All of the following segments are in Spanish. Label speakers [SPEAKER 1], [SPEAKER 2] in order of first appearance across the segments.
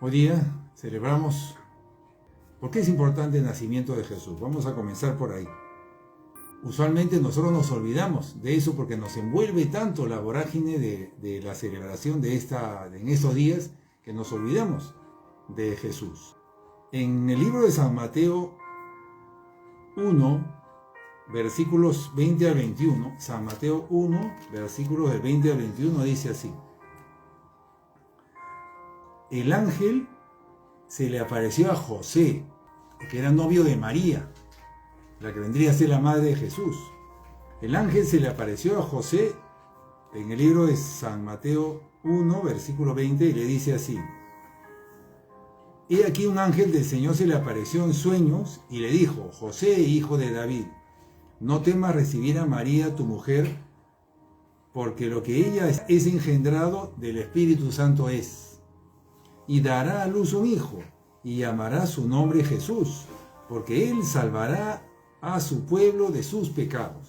[SPEAKER 1] Hoy día celebramos. ¿Por qué es importante el nacimiento de Jesús? Vamos a comenzar por ahí. Usualmente nosotros nos olvidamos de eso porque nos envuelve tanto la vorágine de la celebración en estos días que nos olvidamos de Jesús. En el libro de San Mateo 1, versículos 20 al 21, San Mateo 1, versículos del 20 al 21 dice así: el ángel se le apareció a José, que era novio de María, la que vendría a ser la madre de Jesús. El ángel se le apareció a José en el libro de San Mateo 1, versículo 20, y le dice así: he aquí un ángel del Señor se le apareció en sueños y le dijo: José, hijo de David, no temas recibir a María tu mujer, porque lo que ella es engendrado del Espíritu Santo es, y dará a luz un hijo, y llamará su nombre Jesús, porque él salvará a su pueblo de sus pecados.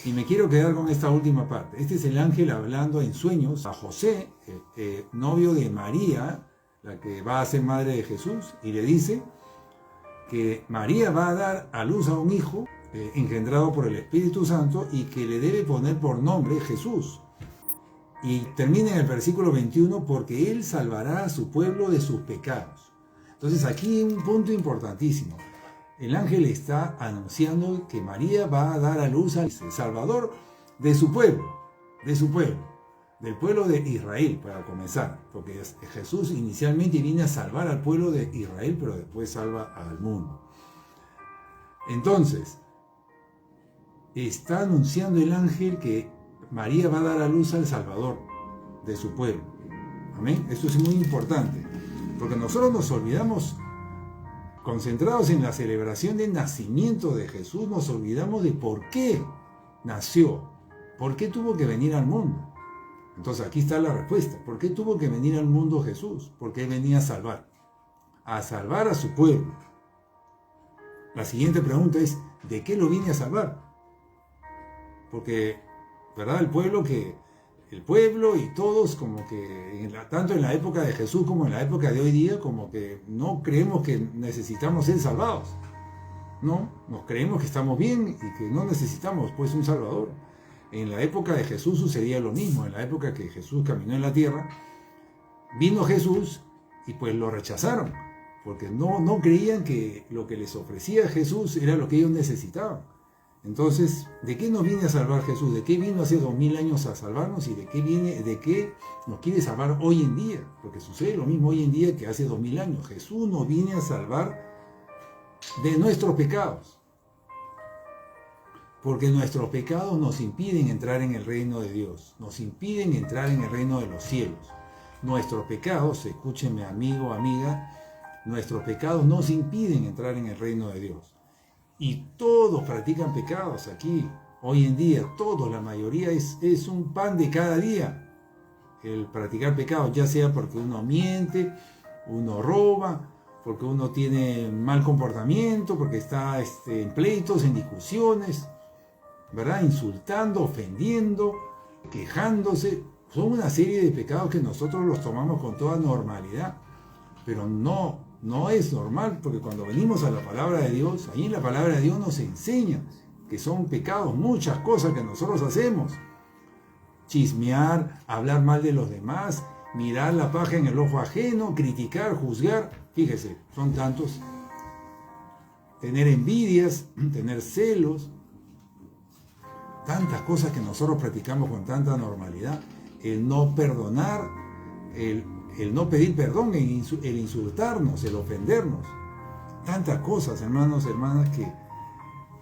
[SPEAKER 1] Y me quiero quedar con esta última parte. Este es el ángel hablando en sueños a José, novio de María, la que va a ser madre de Jesús, y le dice que María va a dar a luz a un hijo engendrado por el Espíritu Santo y que le debe poner por nombre Jesús. Y termina en el versículo 21, porque él salvará a su pueblo de sus pecados. Entonces aquí un punto importantísimo. El ángel está anunciando que María va a dar a luz al Salvador de su pueblo, del pueblo de Israel, para comenzar, porque Jesús inicialmente viene a salvar al pueblo de Israel, pero después salva al mundo. Entonces, está anunciando el ángel que María va a dar a luz al Salvador de su pueblo. Amén. Esto es muy importante, porque nosotros nos olvidamos, concentrados en la celebración del nacimiento de Jesús, nos olvidamos de por qué nació, por qué tuvo que venir al mundo. Entonces aquí está la respuesta. ¿Por qué tuvo que venir al mundo Jesús? Porque venía a salvar a su pueblo. La siguiente pregunta es: ¿de qué lo viene a salvar? Porque, ¿verdad? El pueblo y todos, como que tanto en la época de Jesús como en la época de hoy día, como que no creemos que necesitamos ser salvados. No, nos creemos que estamos bien y que no necesitamos pues un Salvador. En la época de Jesús sucedía lo mismo. En la época que Jesús caminó en la tierra, vino Jesús y pues lo rechazaron, porque no creían que lo que les ofrecía Jesús era lo que ellos necesitaban. Entonces, ¿de qué nos viene a salvar Jesús? ¿De qué vino hace 2000 años a salvarnos? ¿Y de qué nos quiere salvar hoy en día? Porque sucede lo mismo hoy en día que hace 2000 años. Jesús nos viene a salvar de nuestros pecados. Porque nuestros pecados nos impiden entrar en el reino de Dios. Nos impiden entrar en el reino de los cielos. Nuestros pecados, escúchenme amigo, amiga, nuestros pecados nos impiden entrar en el reino de Dios. Y todos practican pecados aquí, hoy en día, todos, la mayoría es un pan de cada día. El practicar pecados, ya sea porque uno miente, uno roba, porque uno tiene mal comportamiento, porque está en pleitos, en discusiones, ¿verdad? Insultando, ofendiendo, quejándose. Son una serie de pecados que nosotros los tomamos con toda normalidad, pero no es normal, porque cuando venimos a la palabra de Dios, ahí en la palabra de Dios nos enseña que son pecados muchas cosas que nosotros hacemos. Chismear, hablar mal de los demás, mirar la paja en el ojo ajeno, criticar, juzgar, fíjese, son tantos. Tener envidias, tener celos, tantas cosas que nosotros practicamos con tanta normalidad. El no perdonar, el no pedir perdón, el insultarnos, el ofendernos. Tantas cosas, hermanos, hermanas, que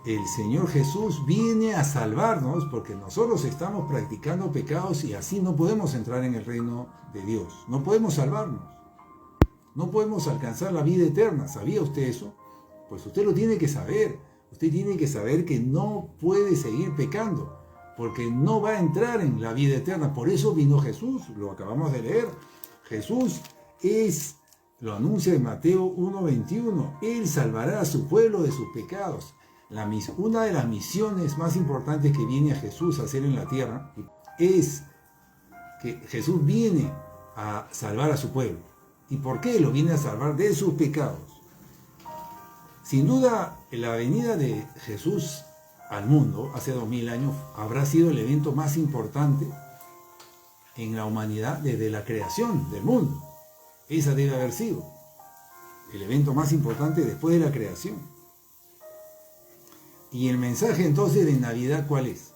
[SPEAKER 1] el Señor Jesús viene a salvarnos porque nosotros estamos practicando pecados y así no podemos entrar en el reino de Dios. No podemos salvarnos. No podemos alcanzar la vida eterna. ¿Sabía usted eso? Pues usted lo tiene que saber. Usted tiene que saber que no puede seguir pecando porque no va a entrar en la vida eterna. Por eso vino Jesús, lo acabamos de leer. Jesús lo anuncia en Mateo 1:21, Él salvará a su pueblo de sus pecados. Una de las misiones más importantes que viene a Jesús a hacer en la tierra es que Jesús viene a salvar a su pueblo. ¿Y por qué? Lo viene a salvar de sus pecados. Sin duda, la venida de Jesús al mundo hace 2000 años habrá sido el evento más importante en la humanidad desde la creación del mundo. Esa debe haber sido el evento más importante después de la creación. Y el mensaje entonces de Navidad, ¿cuál es?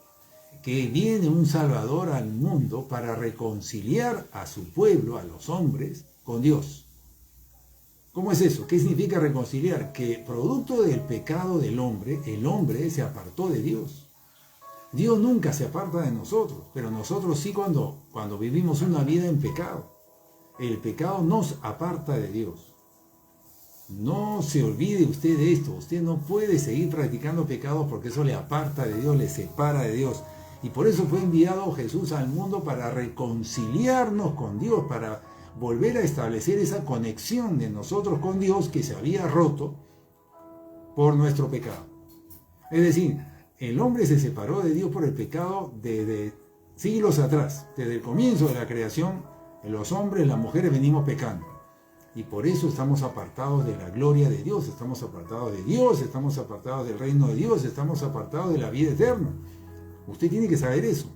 [SPEAKER 1] Que viene un Salvador al mundo para reconciliar a su pueblo, a los hombres, con Dios. ¿Cómo es eso? ¿Qué significa reconciliar? Que producto del pecado del hombre, el hombre se apartó de Dios. Dios nunca se aparta de nosotros, pero nosotros sí cuando vivimos una vida en pecado. El pecado nos aparta de Dios. No se olvide usted de esto. Usted no puede seguir practicando pecados porque eso le aparta de Dios, le separa de Dios. Y por eso fue enviado Jesús al mundo para reconciliarnos con Dios, para volver a establecer esa conexión de nosotros con Dios que se había roto por nuestro pecado. Es decir, el hombre se separó de Dios por el pecado desde siglos atrás. Desde el comienzo de la creación, los hombres, las mujeres venimos pecando. Y por eso estamos apartados de la gloria de Dios, estamos apartados de Dios, estamos apartados del reino de Dios, estamos apartados de la vida eterna. Usted tiene que saber eso.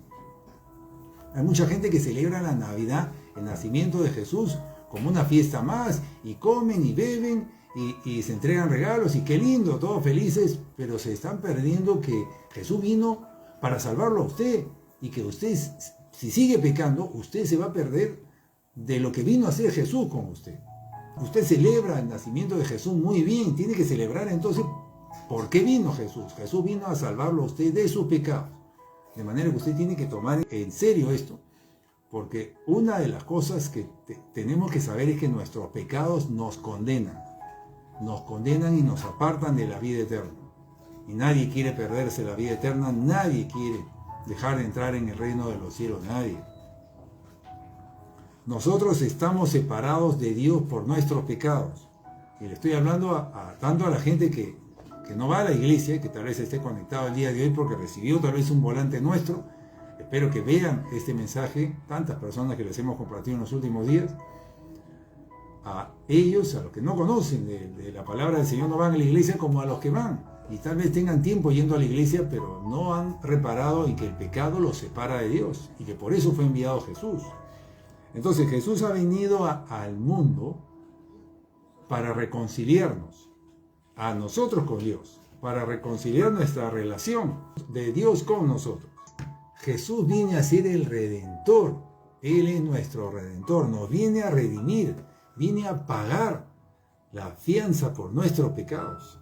[SPEAKER 1] Hay mucha gente que celebra la Navidad, el nacimiento de Jesús, como una fiesta más, y comen y beben, y se entregan regalos, y qué lindo, todos felices, pero se están perdiendo que Jesús vino para salvarlo a usted, y que usted, si sigue pecando, usted se va a perder de lo que vino a hacer Jesús con usted. Usted celebra el nacimiento de Jesús muy bien, tiene que celebrar entonces por qué vino Jesús. Jesús vino a salvarlo a usted de sus pecados. De manera que usted tiene que tomar en serio esto, porque una de las cosas que tenemos que saber es que nuestros pecados nos condenan y nos apartan de la vida eterna. Y nadie quiere perderse la vida eterna, nadie quiere dejar de entrar en el reino de los cielos, nadie. Nosotros estamos separados de Dios por nuestros pecados. Y le estoy hablando tanto a la gente que no va a la iglesia, que tal vez esté conectado el día de hoy porque recibió tal vez un volante nuestro. Espero que vean este mensaje, tantas personas que les hemos compartido en los últimos días. A ellos, a los que no conocen de la palabra del Señor, no van a la iglesia, como a los que van. Y tal vez tengan tiempo yendo a la iglesia, pero no han reparado en que el pecado los separa de Dios. Y que por eso fue enviado Jesús. Entonces Jesús ha venido al mundo para reconciliarnos a nosotros con Dios, para reconciliar nuestra relación de Dios con nosotros. Jesús viene a ser el Redentor. Él es nuestro Redentor, nos viene a redimir, viene a pagar la fianza por nuestros pecados,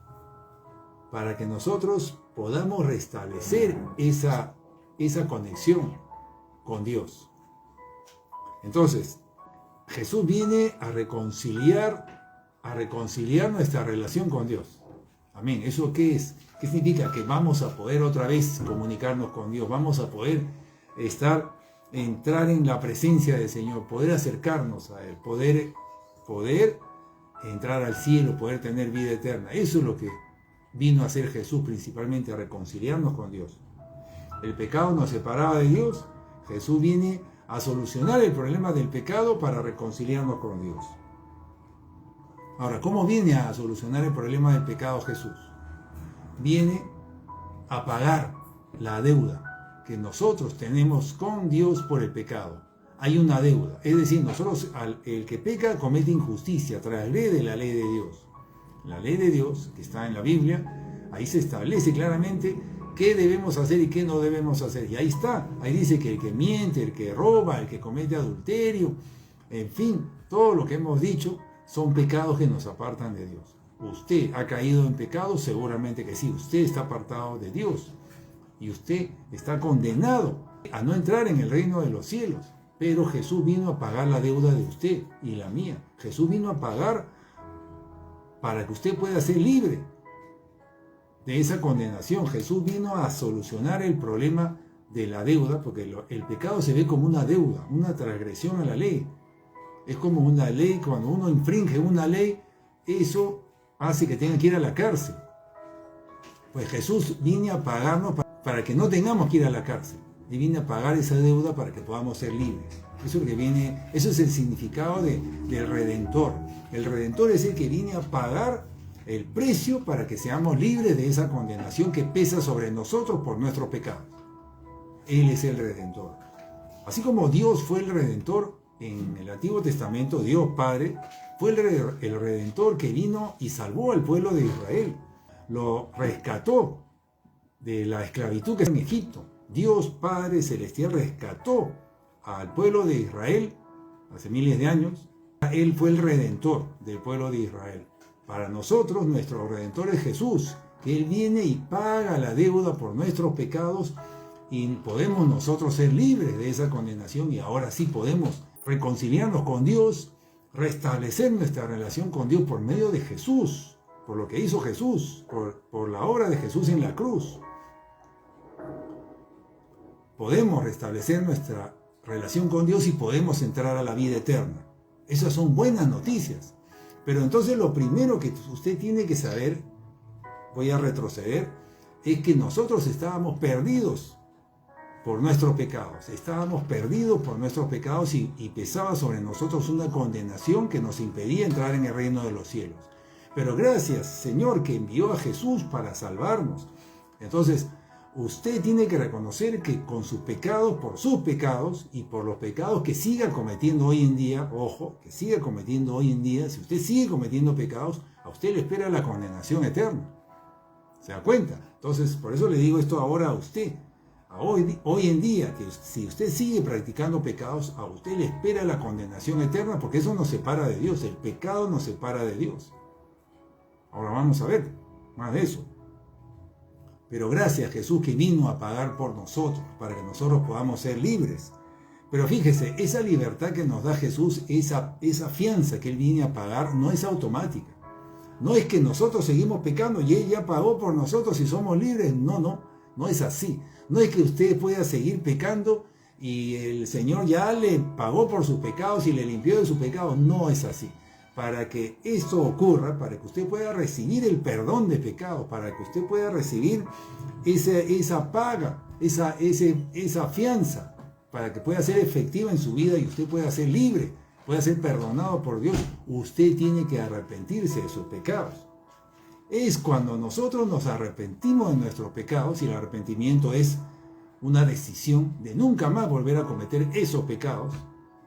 [SPEAKER 1] para que nosotros podamos restablecer esa conexión con Dios. Entonces, Jesús viene a reconciliar nuestra relación con Dios. Amén. ¿Eso qué es? ¿Qué significa? Que vamos a poder otra vez comunicarnos con Dios, vamos a poder entrar en la presencia del Señor, poder acercarnos a Él, poder entrar al cielo, poder tener vida eterna. Eso es lo que vino a hacer Jesús, principalmente a reconciliarnos con Dios. El pecado nos separaba de Dios. Jesús viene a solucionar el problema del pecado para reconciliarnos con Dios. Ahora, ¿cómo viene a solucionar el problema del pecado Jesús? Viene a pagar la deuda que nosotros tenemos con Dios por el pecado. Hay una deuda, es decir, nosotros, el que peca comete injusticia, transgrede la ley de Dios. La ley de Dios, que está en la Biblia, ahí se establece claramente qué debemos hacer y qué no debemos hacer. Y ahí está, ahí dice que el que miente, el que roba, el que comete adulterio, en fin, todo lo que hemos dicho son pecados que nos apartan de Dios. ¿Usted ha caído en pecado? Seguramente que sí. Usted está apartado de Dios y usted está condenado a no entrar en el reino de los cielos. Pero Jesús vino a pagar la deuda de usted y la mía. Jesús vino a pagar para que usted pueda ser libre de esa condenación. Jesús vino a solucionar el problema de la deuda, porque el pecado se ve como una deuda, una transgresión a la ley. Es como una ley, cuando uno infringe una ley, eso hace que tenga que ir a la cárcel. Pues Jesús viene a pagarnos para que no tengamos que ir a la cárcel. Y viene a pagar esa deuda para que podamos ser libres. Eso es lo que viene, eso es el significado del Redentor. El Redentor es el que viene a pagar el precio para que seamos libres de esa condenación que pesa sobre nosotros por nuestros pecados. Él es el Redentor. Así como Dios fue el Redentor en el Antiguo Testamento, Dios Padre fue el Redentor que vino y salvó al pueblo de Israel. Lo rescató de la esclavitud que está en Egipto. Dios Padre Celestial rescató al pueblo de Israel hace miles de años. Él fue el Redentor del pueblo de Israel. Para nosotros, nuestro Redentor es Jesús, que Él viene y paga la deuda por nuestros pecados y podemos nosotros ser libres de esa condenación y ahora sí podemos reconciliarnos con Dios, restablecer nuestra relación con Dios por medio de Jesús, por lo que hizo Jesús, por la obra de Jesús en la cruz. Podemos restablecer nuestra relación con Dios y podemos entrar a la vida eterna. Esas son buenas noticias. Pero entonces lo primero que usted tiene que saber, voy a retroceder, es que nosotros estábamos perdidos por nuestros pecados. Estábamos perdidos por nuestros pecados y pesaba sobre nosotros una condenación que nos impedía entrar en el reino de los cielos. Pero gracias, Señor, que envió a Jesús para salvarnos. Entonces, usted tiene que reconocer que con sus pecados, por sus pecados y por los pecados que siga cometiendo hoy en día, ojo, que siga cometiendo hoy en día, si usted sigue cometiendo pecados, a usted le espera la condenación eterna. ¿Se da cuenta? Entonces, por eso le digo esto ahora a usted. Hoy en día, que si usted sigue practicando pecados, a usted le espera la condenación eterna, porque eso nos separa de Dios. El pecado nos separa de Dios. Ahora vamos a ver más de eso. Pero gracias Jesús que vino a pagar por nosotros, para que nosotros podamos ser libres. Pero fíjese, esa libertad que nos da Jesús, esa fianza que Él viene a pagar, no es automática. No es que nosotros seguimos pecando y Él ya pagó por nosotros y somos libres. No es así. No es que usted pueda seguir pecando y el Señor ya le pagó por sus pecados y le limpió de sus pecados. No es así. Para que esto ocurra, para que usted pueda recibir el perdón de pecados, para que usted pueda recibir esa paga, esa fianza, para que pueda ser efectiva en su vida y usted pueda ser libre, pueda ser perdonado por Dios, usted tiene que arrepentirse de sus pecados. Es cuando nosotros nos arrepentimos de nuestros pecados, y el arrepentimiento es una decisión de nunca más volver a cometer esos pecados,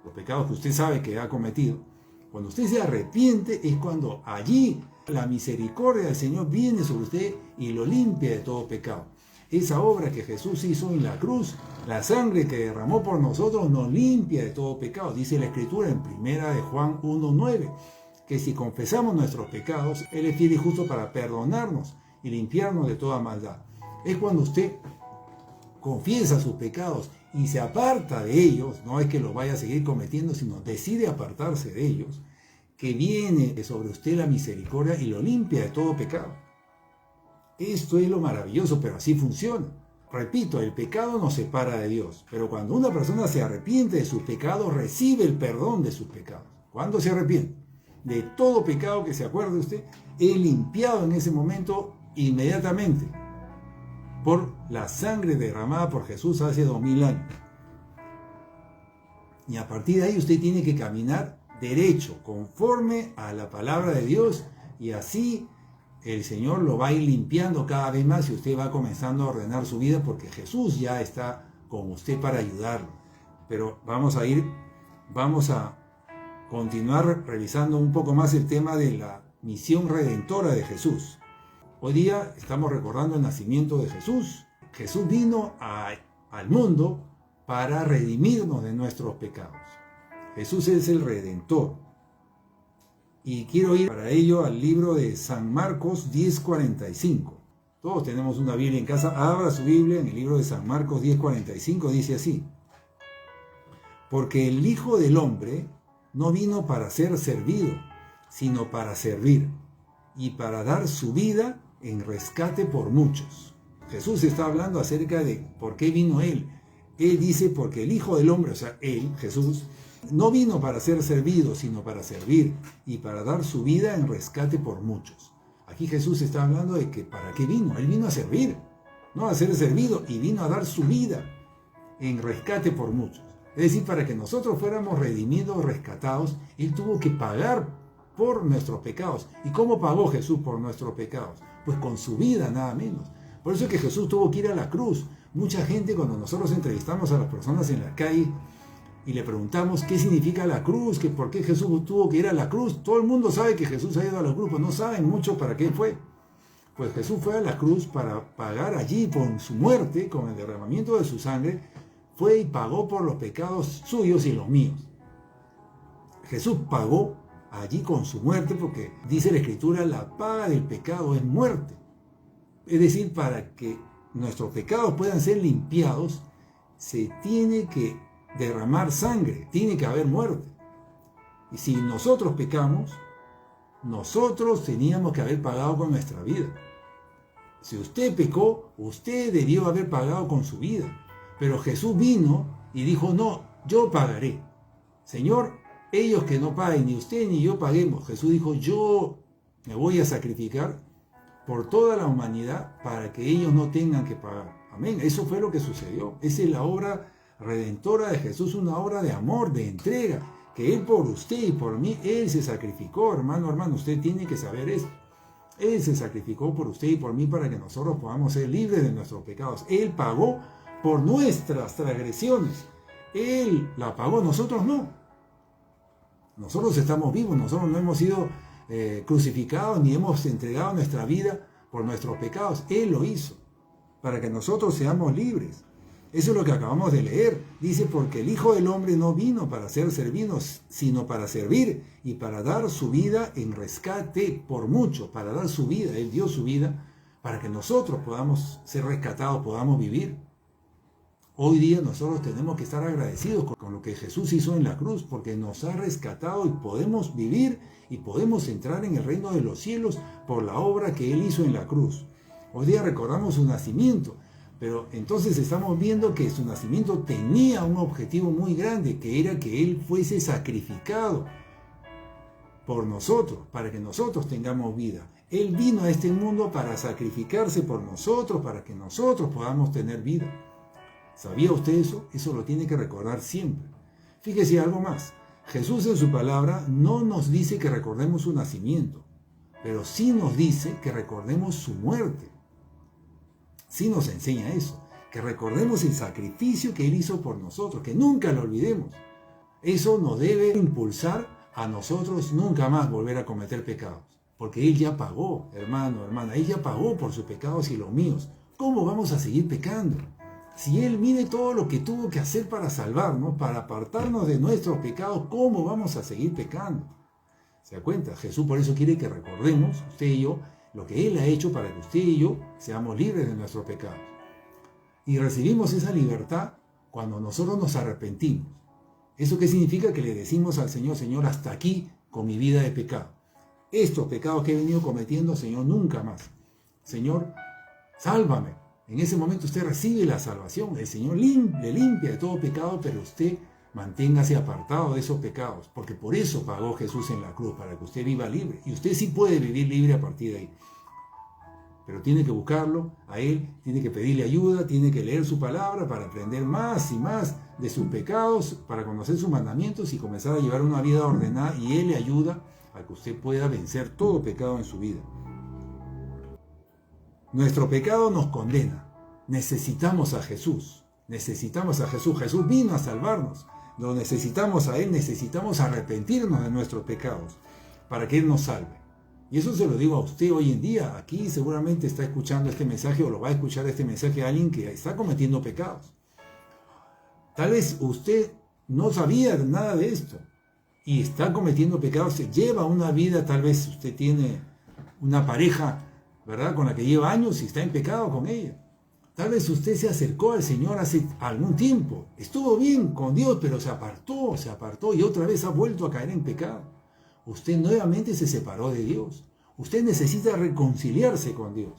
[SPEAKER 1] los pecados que usted sabe que ha cometido. Cuando usted se arrepiente es cuando allí la misericordia del Señor viene sobre usted y lo limpia de todo pecado. Esa obra que Jesús hizo en la cruz, la sangre que derramó por nosotros, nos limpia de todo pecado. Dice la Escritura en 1 de Juan 1:9, que si confesamos nuestros pecados, Él es fiel y justo para perdonarnos y limpiarnos de toda maldad. Es cuando usted confiesa sus pecados y se aparta de ellos, no es que los vaya a seguir cometiendo, sino decide apartarse de ellos, que viene sobre usted la misericordia y lo limpia de todo pecado. Esto es lo maravilloso, pero así funciona. Repito, el pecado nos separa de Dios, pero cuando una persona se arrepiente de sus pecados, recibe el perdón de sus pecados. ¿Cuándo se arrepiente? De todo pecado que se acuerde usted, es limpiado en ese momento inmediatamente por la sangre derramada por Jesús hace 2000 años. Y a partir de ahí usted tiene que caminar derecho, conforme a la palabra de Dios, y así el Señor lo va a ir limpiando cada vez más y usted va comenzando a ordenar su vida porque Jesús ya está con usted para ayudarlo. Pero vamos a continuar revisando un poco más el tema de la misión redentora de Jesús. Hoy día estamos recordando el nacimiento de Jesús. Jesús vino al mundo para redimirnos de nuestros pecados. Jesús es el Redentor. Y quiero ir para ello al libro de San Marcos 10:45. Todos tenemos una Biblia en casa. Abra su Biblia en el libro de San Marcos 10:45. Dice así: porque el Hijo del Hombre no vino para ser servido, sino para servir, y para dar su vida en rescate por muchos. Jesús está hablando acerca de por qué vino Él. Él dice porque el Hijo del Hombre, o sea, Él, Jesús, no vino para ser servido, sino para servir y para dar su vida en rescate por muchos. Aquí Jesús está hablando de que ¿para qué vino? Él vino a servir, no a ser servido, y vino a dar su vida en rescate por muchos. Es decir, para que nosotros fuéramos redimidos, rescatados, Él tuvo que pagar por nuestros pecados. ¿Y cómo pagó Jesús por nuestros pecados? Pues con su vida, nada menos. Por eso es que Jesús tuvo que ir a la cruz. Mucha gente, cuando nosotros entrevistamos a las personas en la calle y le preguntamos qué significa la cruz, que por qué Jesús tuvo que ir a la cruz, todo el mundo sabe que Jesús ha ido a la cruz, pues no saben mucho para qué fue. Pues Jesús fue a la cruz para pagar allí por su muerte, con el derramamiento de su sangre, fue y pagó por los pecados suyos y los míos. Jesús pagó allí con su muerte, porque dice la Escritura, la paga del pecado es muerte. Es decir, para que nuestros pecados puedan ser limpiados, se tiene que derramar sangre, tiene que haber muerte. Y si nosotros pecamos, nosotros teníamos que haber pagado con nuestra vida. Si usted pecó, usted debió haber pagado con su vida. Pero Jesús vino y dijo, no, yo pagaré. Señor, ellos que no paguen, ni usted ni yo paguemos. Jesús dijo, yo me voy a sacrificar por toda la humanidad para que ellos no tengan que pagar. Amén. Eso fue lo que sucedió. Esa es la obra redentora de Jesús, una obra de amor, de entrega, que Él por usted y por mí, Él se sacrificó, hermano, usted tiene que saber esto. Él se sacrificó por usted y por mí para que nosotros podamos ser libres de nuestros pecados. Él pagó por nuestras transgresiones. Él la pagó, nosotros no. Nosotros estamos vivos, nosotros no hemos sido crucificados ni hemos entregado nuestra vida por nuestros pecados. Él lo hizo para que nosotros seamos libres. Eso es lo que acabamos de leer. Dice, porque el Hijo del Hombre no vino para ser servido, sino para servir y para dar su vida en rescate por mucho, para dar su vida. Él dio su vida para que nosotros podamos ser rescatados, podamos vivir. Hoy día nosotros tenemos que estar agradecidos con lo que Jesús hizo en la cruz, porque nos ha rescatado y podemos vivir y podemos entrar en el reino de los cielos por la obra que Él hizo en la cruz. Hoy día recordamos su nacimiento, pero entonces estamos viendo que su nacimiento tenía un objetivo muy grande, que era que Él fuese sacrificado por nosotros, para que nosotros tengamos vida. Él vino a este mundo para sacrificarse por nosotros, para que nosotros podamos tener vida. ¿Sabía usted eso? Eso lo tiene que recordar siempre. Fíjese algo más. Jesús en su palabra no nos dice que recordemos su nacimiento, pero sí nos dice que recordemos su muerte. Sí nos enseña eso, que recordemos el sacrificio que Él hizo por nosotros, que nunca lo olvidemos. Eso nos debe impulsar a nosotros nunca más volver a cometer pecados, porque Él ya pagó, hermano, hermana, Él ya pagó por sus pecados y los míos. ¿Cómo vamos a seguir pecando? Si Él mide todo lo que tuvo que hacer para salvarnos, para apartarnos de nuestros pecados, ¿cómo vamos a seguir pecando? ¿Se da cuenta? Jesús por eso quiere que recordemos, usted y yo, lo que Él ha hecho para que usted y yo seamos libres de nuestros pecados. Y recibimos esa libertad cuando nosotros nos arrepentimos. ¿Eso qué significa? Que le decimos al Señor, Señor, hasta aquí con mi vida de pecado. Estos pecados que he venido cometiendo, Señor, nunca más. Señor, sálvame. En ese momento usted recibe la salvación. El Señor le limpia de todo pecado, pero usted manténgase apartado de esos pecados, porque por eso pagó Jesús en la cruz, para que usted viva libre. Y usted sí puede vivir libre a partir de ahí. Pero tiene que buscarlo a Él, tiene que pedirle ayuda, tiene que leer su palabra para aprender más y más de sus pecados, para conocer sus mandamientos y comenzar a llevar una vida ordenada, y Él le ayuda a que usted pueda vencer todo pecado en su vida. Nuestro pecado nos condena. Necesitamos a Jesús. Necesitamos a Jesús. Jesús vino a salvarnos. Lo necesitamos a Él. Necesitamos arrepentirnos de nuestros pecados para que Él nos salve. Y eso se lo digo a usted hoy en día. Aquí seguramente está escuchando este mensaje o lo va a escuchar este mensaje a alguien que está cometiendo pecados. Tal vez usted no sabía nada de esto y está cometiendo pecados. Se lleva una vida, tal vez usted tiene una pareja, ¿verdad?, con la que lleva años y está en pecado con ella. Tal vez usted se acercó al Señor hace algún tiempo, estuvo bien con Dios, pero se apartó y otra vez ha vuelto a caer en pecado. Usted nuevamente se separó de Dios. Usted necesita reconciliarse con Dios.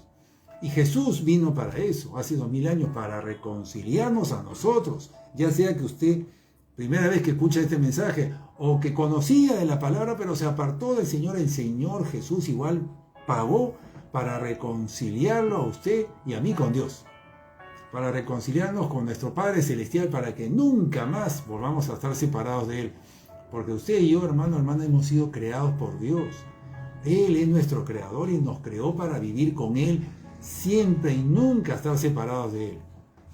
[SPEAKER 1] Y Jesús vino para eso, hace 2000 años, para reconciliarnos a nosotros. Ya sea que usted, primera vez que escucha este mensaje, o que conocía de la palabra, pero se apartó del Señor, el Señor Jesús igual pagó para reconciliarlo a usted y a mí con Dios. para reconciliarnos con nuestro Padre Celestial, para que nunca más volvamos a estar separados de Él. Porque usted y yo, hermano, hermana, hemos sido creados por Dios. Él es nuestro creador y nos creó para vivir con Él siempre y nunca estar separados de Él.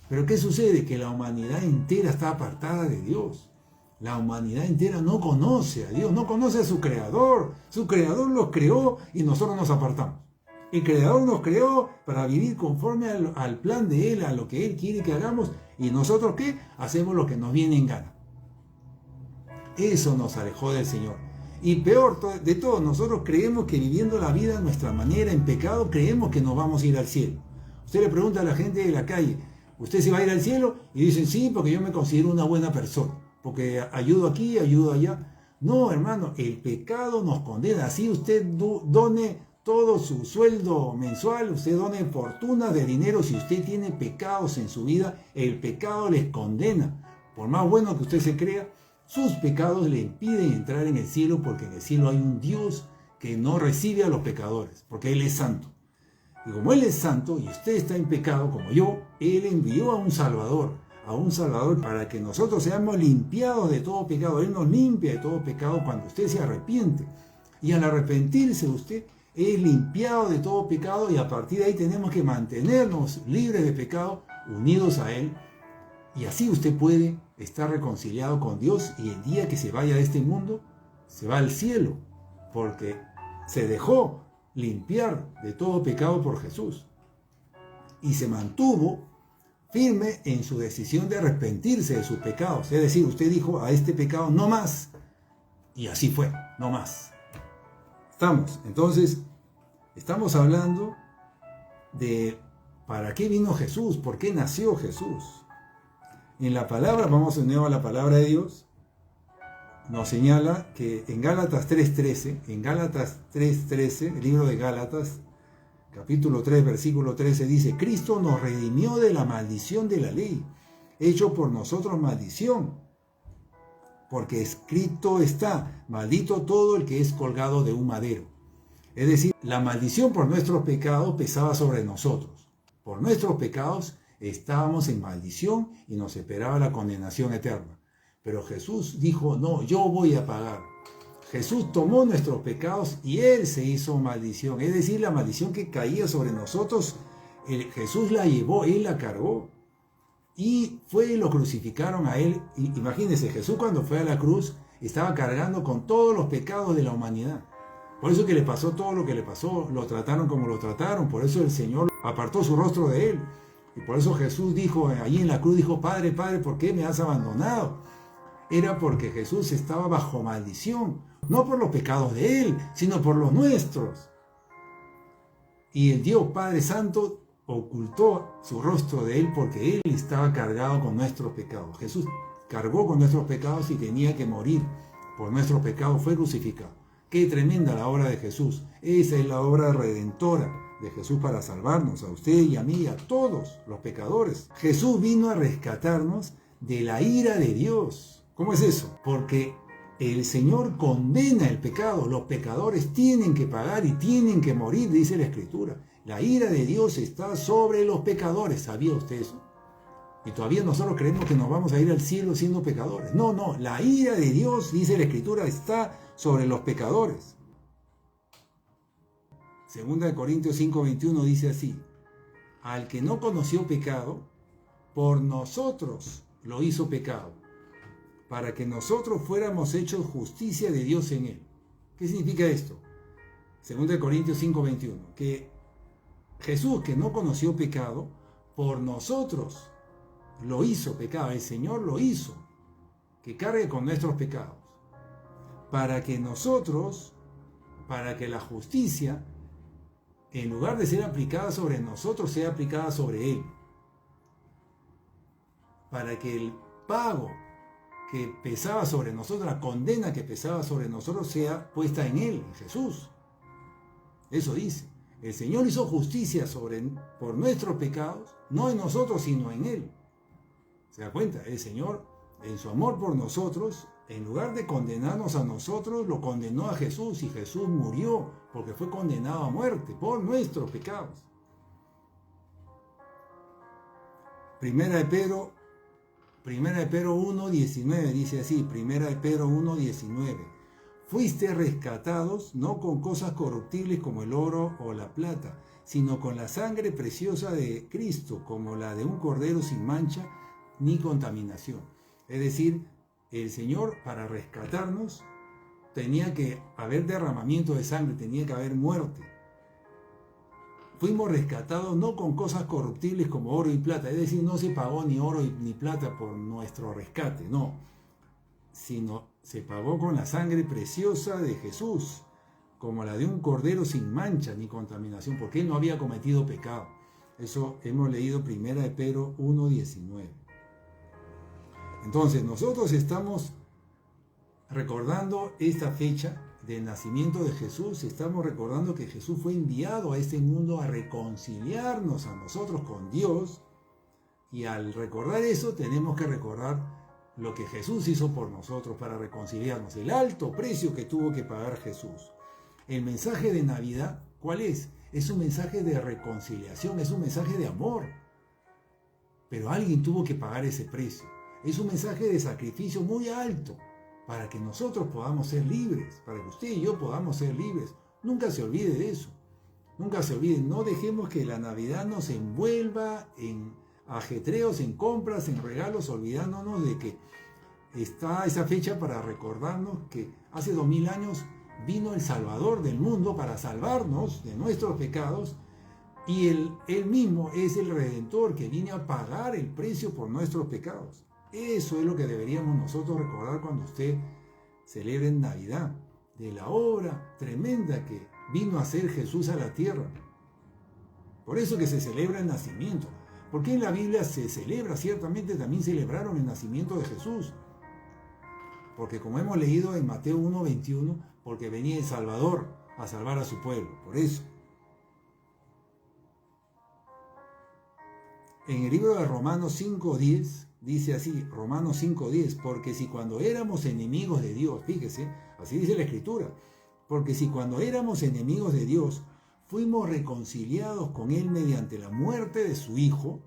[SPEAKER 1] Pero ¿qué sucede? Que la humanidad entera está apartada de Dios. La humanidad entera no conoce a Dios, no conoce a su creador. Su creador los creó y nosotros nos apartamos. El creador nos creó para vivir conforme al plan de Él, a lo que Él quiere que hagamos. ¿Y nosotros qué? Hacemos lo que nos viene en gana. Eso nos alejó del Señor. Y peor de todo, nosotros creemos que viviendo la vida a nuestra manera, en pecado, creemos que nos vamos a ir al cielo. Usted le pregunta a la gente de la calle, ¿usted se va a ir al cielo? Y dicen, sí, porque yo me considero una buena persona, porque ayudo aquí, ayudo allá. No, hermano, el pecado nos condena. Así usted done todo su sueldo mensual, usted done fortuna de dinero, si usted tiene pecados en su vida, el pecado les condena. Por más bueno que usted se crea, sus pecados le impiden entrar en el cielo, porque en el cielo hay un Dios que no recibe a los pecadores, porque Él es santo. Y como Él es santo y usted está en pecado como yo, Él envió a un Salvador para que nosotros seamos limpiados de todo pecado. Él nos limpia de todo pecado cuando usted se arrepiente. Y al arrepentirse usted es limpiado de todo pecado, y a partir de ahí tenemos que mantenernos libres de pecado, unidos a Él. Y así usted puede estar reconciliado con Dios, y el día que se vaya de este mundo, se va al cielo, porque se dejó limpiar de todo pecado por Jesús. Y se mantuvo firme en su decisión de arrepentirse de sus pecados. Es decir, usted dijo, a este pecado no más. Y así fue, no más. Entonces, estamos hablando de para qué vino Jesús, por qué nació Jesús. En la palabra, vamos de nuevo a la palabra de Dios, nos señala que en Gálatas 3:13, el libro de Gálatas, capítulo 3, versículo 13, dice, Cristo nos redimió de la maldición de la ley, hecho por nosotros maldición, porque escrito está, maldito todo el que es colgado de un madero. Es decir, la maldición por nuestros pecados pesaba sobre nosotros. Por nuestros pecados estábamos en maldición y nos esperaba la condenación eterna. Pero Jesús dijo, no, yo voy a pagar. Jesús tomó nuestros pecados y Él se hizo maldición. Es decir, la maldición que caía sobre nosotros, Jesús la llevó, Él la cargó. Y fue y lo crucificaron a Él. Imagínense, Jesús cuando fue a la cruz estaba cargando con todos los pecados de la humanidad. Por eso que le pasó todo lo que le pasó, lo trataron como lo trataron. Por eso el Señor apartó su rostro de Él. Y por eso Jesús dijo, allí en la cruz dijo, Padre, Padre, ¿por qué me has abandonado? Era porque Jesús estaba bajo maldición, no por los pecados de Él, sino por los nuestros. Y el Dios Padre Santo ocultó su rostro de Él porque Él estaba cargado con nuestros pecados. Jesús cargó con nuestros pecados y tenía que morir por nuestros pecados, fue crucificado. Qué tremenda la obra de Jesús. Esa es la obra redentora de Jesús para salvarnos, a usted y a mí, a todos los pecadores. Jesús vino a rescatarnos de la ira de Dios. ¿Cómo es eso? Porque el Señor condena el pecado. Los pecadores tienen que pagar y tienen que morir, dice la Escritura. La ira de Dios está sobre los pecadores. ¿Sabía usted eso? Y todavía nosotros creemos que nos vamos a ir al cielo siendo pecadores. No, no. La ira de Dios, dice la Escritura, está sobre los pecadores. Segunda de Corintios 5:21 dice así: al que no conoció pecado, por nosotros lo hizo pecado, para que nosotros fuéramos hechos justicia de Dios en él. ¿Qué significa esto? Segunda de Corintios 5:21, que Jesús, que no conoció pecado, por nosotros lo hizo pecado. El Señor lo hizo, que cargue con nuestros pecados, para que nosotros, para que la justicia, en lugar de ser aplicada sobre nosotros, sea aplicada sobre Él. Para que el pago que pesaba sobre nosotros, la condena que pesaba sobre nosotros, sea puesta en Él, en Jesús. Eso dice. El Señor hizo justicia por nuestros pecados, no en nosotros, sino en Él. ¿Se da cuenta? El Señor, en su amor por nosotros, en lugar de condenarnos a nosotros, lo condenó a Jesús, y Jesús murió porque fue condenado a muerte por nuestros pecados. Primera de Pedro 1:19 dice así, Primera de Pedro 1:19. Fuiste rescatados no con cosas corruptibles como el oro o la plata, sino con la sangre preciosa de Cristo, como la de un cordero sin mancha ni contaminación. Es decir, el Señor, para rescatarnos, tenía que haber derramamiento de sangre, tenía que haber muerte. Fuimos rescatados no con cosas corruptibles como oro y plata, es decir, no se pagó ni oro ni plata por nuestro rescate, no, sino se pagó con la sangre preciosa de Jesús, como la de un cordero sin mancha ni contaminación, porque Él no había cometido pecado. Eso hemos leído 1 de Pedro 1:19. Entonces, nosotros estamos recordando esta fecha del nacimiento de Jesús, estamos recordando que Jesús fue enviado a este mundo a reconciliarnos a nosotros con Dios, y al recordar eso tenemos que recordar lo que Jesús hizo por nosotros para reconciliarnos, el alto precio que tuvo que pagar Jesús. El mensaje de Navidad, ¿cuál es? Es un mensaje de reconciliación, es un mensaje de amor, pero alguien tuvo que pagar ese precio. Es un mensaje de sacrificio muy alto, para que nosotros podamos ser libres, para que usted y yo podamos ser libres. Nunca se olvide de eso. Nunca se olvide, no dejemos que la Navidad nos envuelva en ajetreos, en compras, en regalos, olvidándonos de que está esa fecha para recordarnos que hace 2000 años vino el Salvador del mundo para salvarnos de nuestros pecados, y Él mismo es el Redentor que viene a pagar el precio por nuestros pecados. Eso es lo que deberíamos nosotros recordar cuando usted celebre en Navidad, de la obra tremenda que vino a hacer Jesús a la tierra. Por eso que se celebra el nacimiento. Porque en la Biblia se celebra, ciertamente también celebraron el nacimiento de Jesús. Porque como hemos leído en Mateo 1:21, porque venía el Salvador a salvar a su pueblo. Por eso. En el libro de Romanos 5:10 dice así, Romanos 5:10, porque si cuando éramos enemigos de Dios, fíjese, así dice la Escritura, porque si cuando éramos enemigos de Dios fuimos reconciliados con Él mediante la muerte de su Hijo,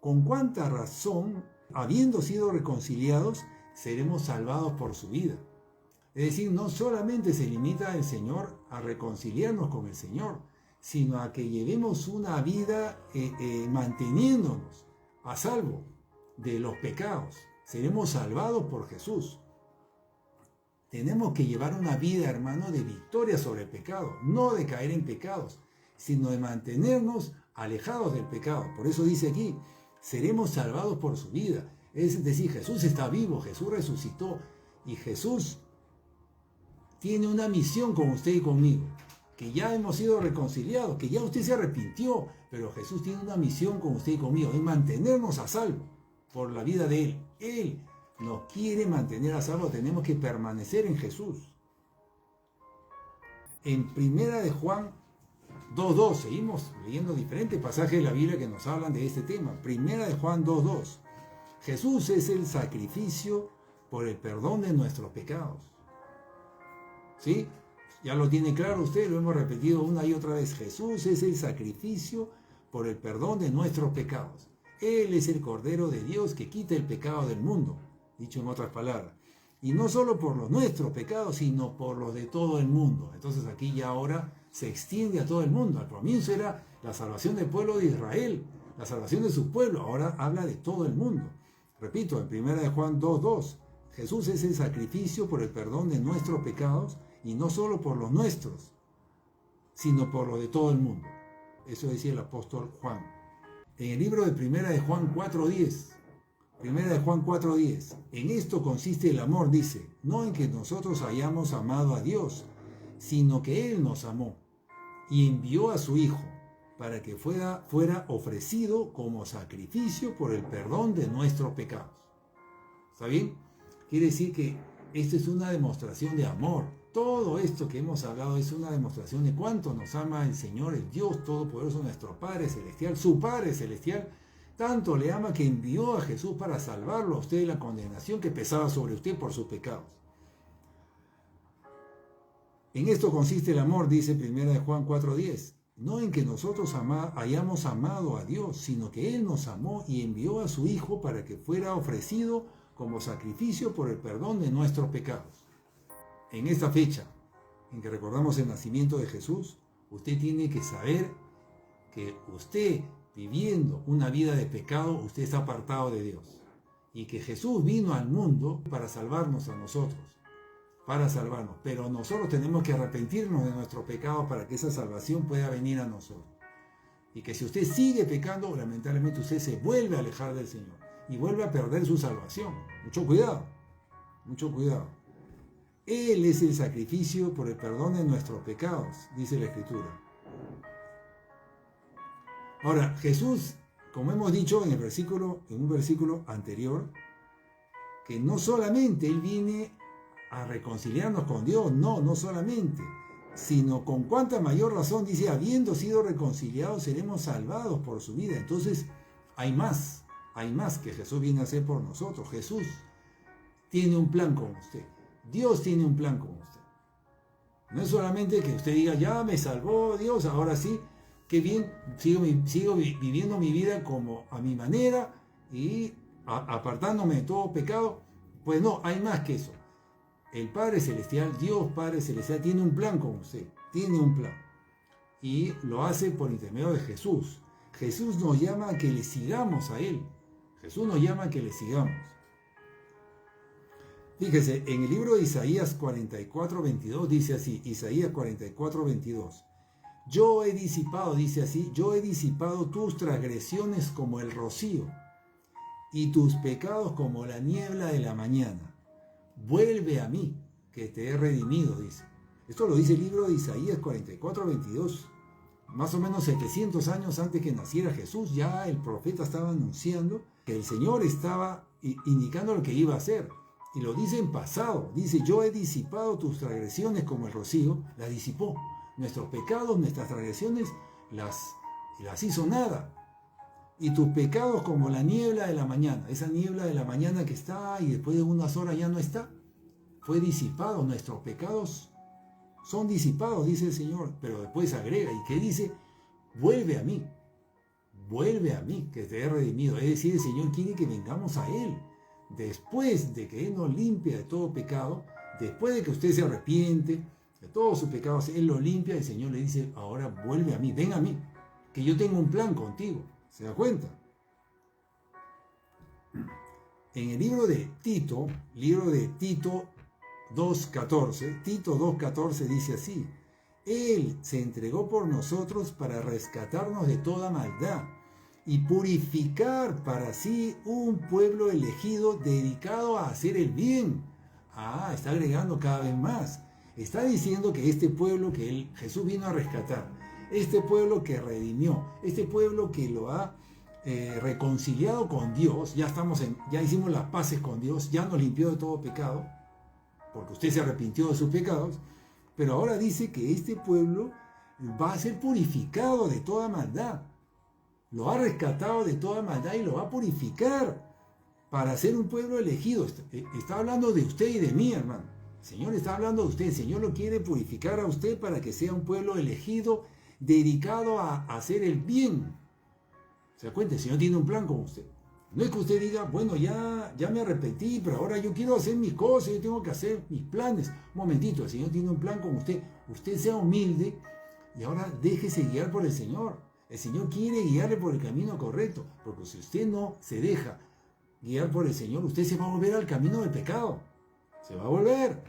[SPEAKER 1] con cuánta razón, habiendo sido reconciliados, seremos salvados por su vida. Es decir, no solamente se limita el Señor a reconciliarnos con el Señor, sino a que llevemos una vida manteniéndonos a salvo de los pecados. Seremos salvados por Jesús. Tenemos que llevar una vida, hermano, de victoria sobre el pecado, no de caer en pecados, sino de mantenernos alejados del pecado. Por eso dice aquí, seremos salvados por su vida. Es decir, Jesús está vivo, Jesús resucitó, y Jesús tiene una misión con usted y conmigo, que ya hemos sido reconciliados, que ya usted se arrepintió, pero Jesús tiene una misión con usted y conmigo, es mantenernos a salvo por la vida de Él. Él nos quiere mantener a salvo, tenemos que permanecer en Jesús. En Primera de Juan 2:2, seguimos leyendo diferentes pasajes de la Biblia que nos hablan de este tema. Primera de Juan 2:2, Jesús es el sacrificio por el perdón de nuestros pecados. ¿Sí? Ya lo tiene claro usted, lo hemos repetido una y otra vez. Jesús es el sacrificio por el perdón de nuestros pecados. Él es el Cordero de Dios que quita el pecado del mundo, dicho en otras palabras. Y no solo por los nuestros pecados, sino por los de todo el mundo. Entonces aquí ya ahora se extiende a todo el mundo. Al comienzo era la salvación del pueblo de Israel, la salvación de su pueblo. Ahora habla de todo el mundo. Repito, en 1 de Juan 2:2, Jesús es el sacrificio por el perdón de nuestros pecados, y no solo por los nuestros, sino por los de todo el mundo. Eso decía el apóstol Juan. En el libro de 1 de Juan 4:10, 1 de Juan 4:10, en esto consiste el amor, dice, no en que nosotros hayamos amado a Dios, sino que Él nos amó y envió a su Hijo para que fuera ofrecido como sacrificio por el perdón de nuestros pecados. ¿Está bien? Quiere decir que esto es una demostración de amor. Todo esto que hemos hablado es una demostración de cuánto nos ama el Señor, el Dios Todopoderoso, nuestro Padre Celestial, su Padre Celestial. Tanto le ama que envió a Jesús para salvarlo a usted de la condenación que pesaba sobre usted por sus pecados. En esto consiste el amor, dice 1 de Juan 4:10, no en que nosotros hayamos amado a Dios, sino que Él nos amó y envió a su Hijo para que fuera ofrecido como sacrificio por el perdón de nuestros pecados. En esta fecha, en que recordamos el nacimiento de Jesús, usted tiene que saber que usted, viviendo una vida de pecado, usted está apartado de Dios. Y que Jesús vino al mundo para salvarnos a nosotros. Para salvarnos. Pero nosotros tenemos que arrepentirnos de nuestro pecado para que esa salvación pueda venir a nosotros. Y que si usted sigue pecando, lamentablemente usted se vuelve a alejar del Señor. Y vuelve a perder su salvación. Mucho cuidado. Mucho cuidado. Él es el sacrificio por el perdón de nuestros pecados, dice la Escritura. Ahora, Jesús, como hemos dicho en un versículo anterior, que no solamente Él viene a reconciliarnos con Dios, no solamente, sino con cuánta mayor razón, dice, habiendo sido reconciliados, seremos salvados por su vida. Entonces, hay más que Jesús viene a hacer por nosotros. Jesús tiene un plan con usted. Dios tiene un plan con usted. No es solamente que usted diga, ya me salvó Dios, ahora sí, qué bien, sigo viviendo mi vida como a mi manera y apartándome de todo pecado. Pues no, hay más que eso. El Padre Celestial, Dios Padre Celestial, tiene un plan con usted, tiene un plan. Y lo hace por intermedio de Jesús. Jesús nos llama a que le sigamos a Él. Jesús nos llama a que le sigamos. Fíjese, en el libro de Isaías 44:22 dice así, Isaías 44:22. Yo he disipado, dice así, yo he disipado tus transgresiones como el rocío y tus pecados como la niebla de la mañana. Vuelve a mí, que te he redimido, dice. Esto lo dice el libro de Isaías 44:22. Más o menos 700 años antes que naciera Jesús, ya el profeta estaba anunciando que el Señor estaba indicando lo que iba a hacer. Y lo dice en pasado. Dice, yo he disipado tus transgresiones como el rocío. Las disipó. Nuestros pecados, nuestras transgresiones, las hizo nada. Y tus pecados como la niebla de la mañana. Esa niebla de la mañana que está y después de unas horas ya no está. Fue disipado. Nuestros pecados son disipados, dice el Señor. Pero después agrega. ¿Y qué dice? Vuelve a mí. Vuelve a mí, que te he redimido. Es decir, el Señor quiere que vengamos a Él. Después de que Él nos limpia de todo pecado, después de que usted se arrepiente de todos sus pecados, Él lo limpia y el Señor le dice, ahora vuelve a mí, ven a mí, que yo tengo un plan contigo. ¿Se da cuenta? En el libro de Tito 2:14 dice así, Él se entregó por nosotros para rescatarnos de toda maldad y purificar para sí un pueblo elegido dedicado a hacer el bien. Está agregando cada vez más. Está diciendo que este pueblo que Jesús vino a rescatar, este pueblo que redimió, este pueblo que lo ha reconciliado con Dios, ya hicimos las paces con Dios, ya nos limpió de todo pecado, porque usted se arrepintió de sus pecados, pero ahora dice que este pueblo va a ser purificado de toda maldad. Lo ha rescatado de toda maldad y lo va a purificar para ser un pueblo elegido. Está hablando de usted y de mí, hermano. El Señor está hablando de usted. El Señor lo quiere purificar a usted para que sea un pueblo elegido, dedicado a hacer el bien. ¿Se da cuenta? El Señor tiene un plan con usted. No es que usted diga, bueno, ya me arrepentí, pero ahora yo quiero hacer mis cosas, yo tengo que hacer mis planes. Un momentito, el Señor tiene un plan con usted. Usted sea humilde y ahora déjese guiar por el Señor. El Señor quiere guiarle por el camino correcto, porque si usted no se deja guiar por el Señor, usted se va a volver al camino del pecado. Se va a volver.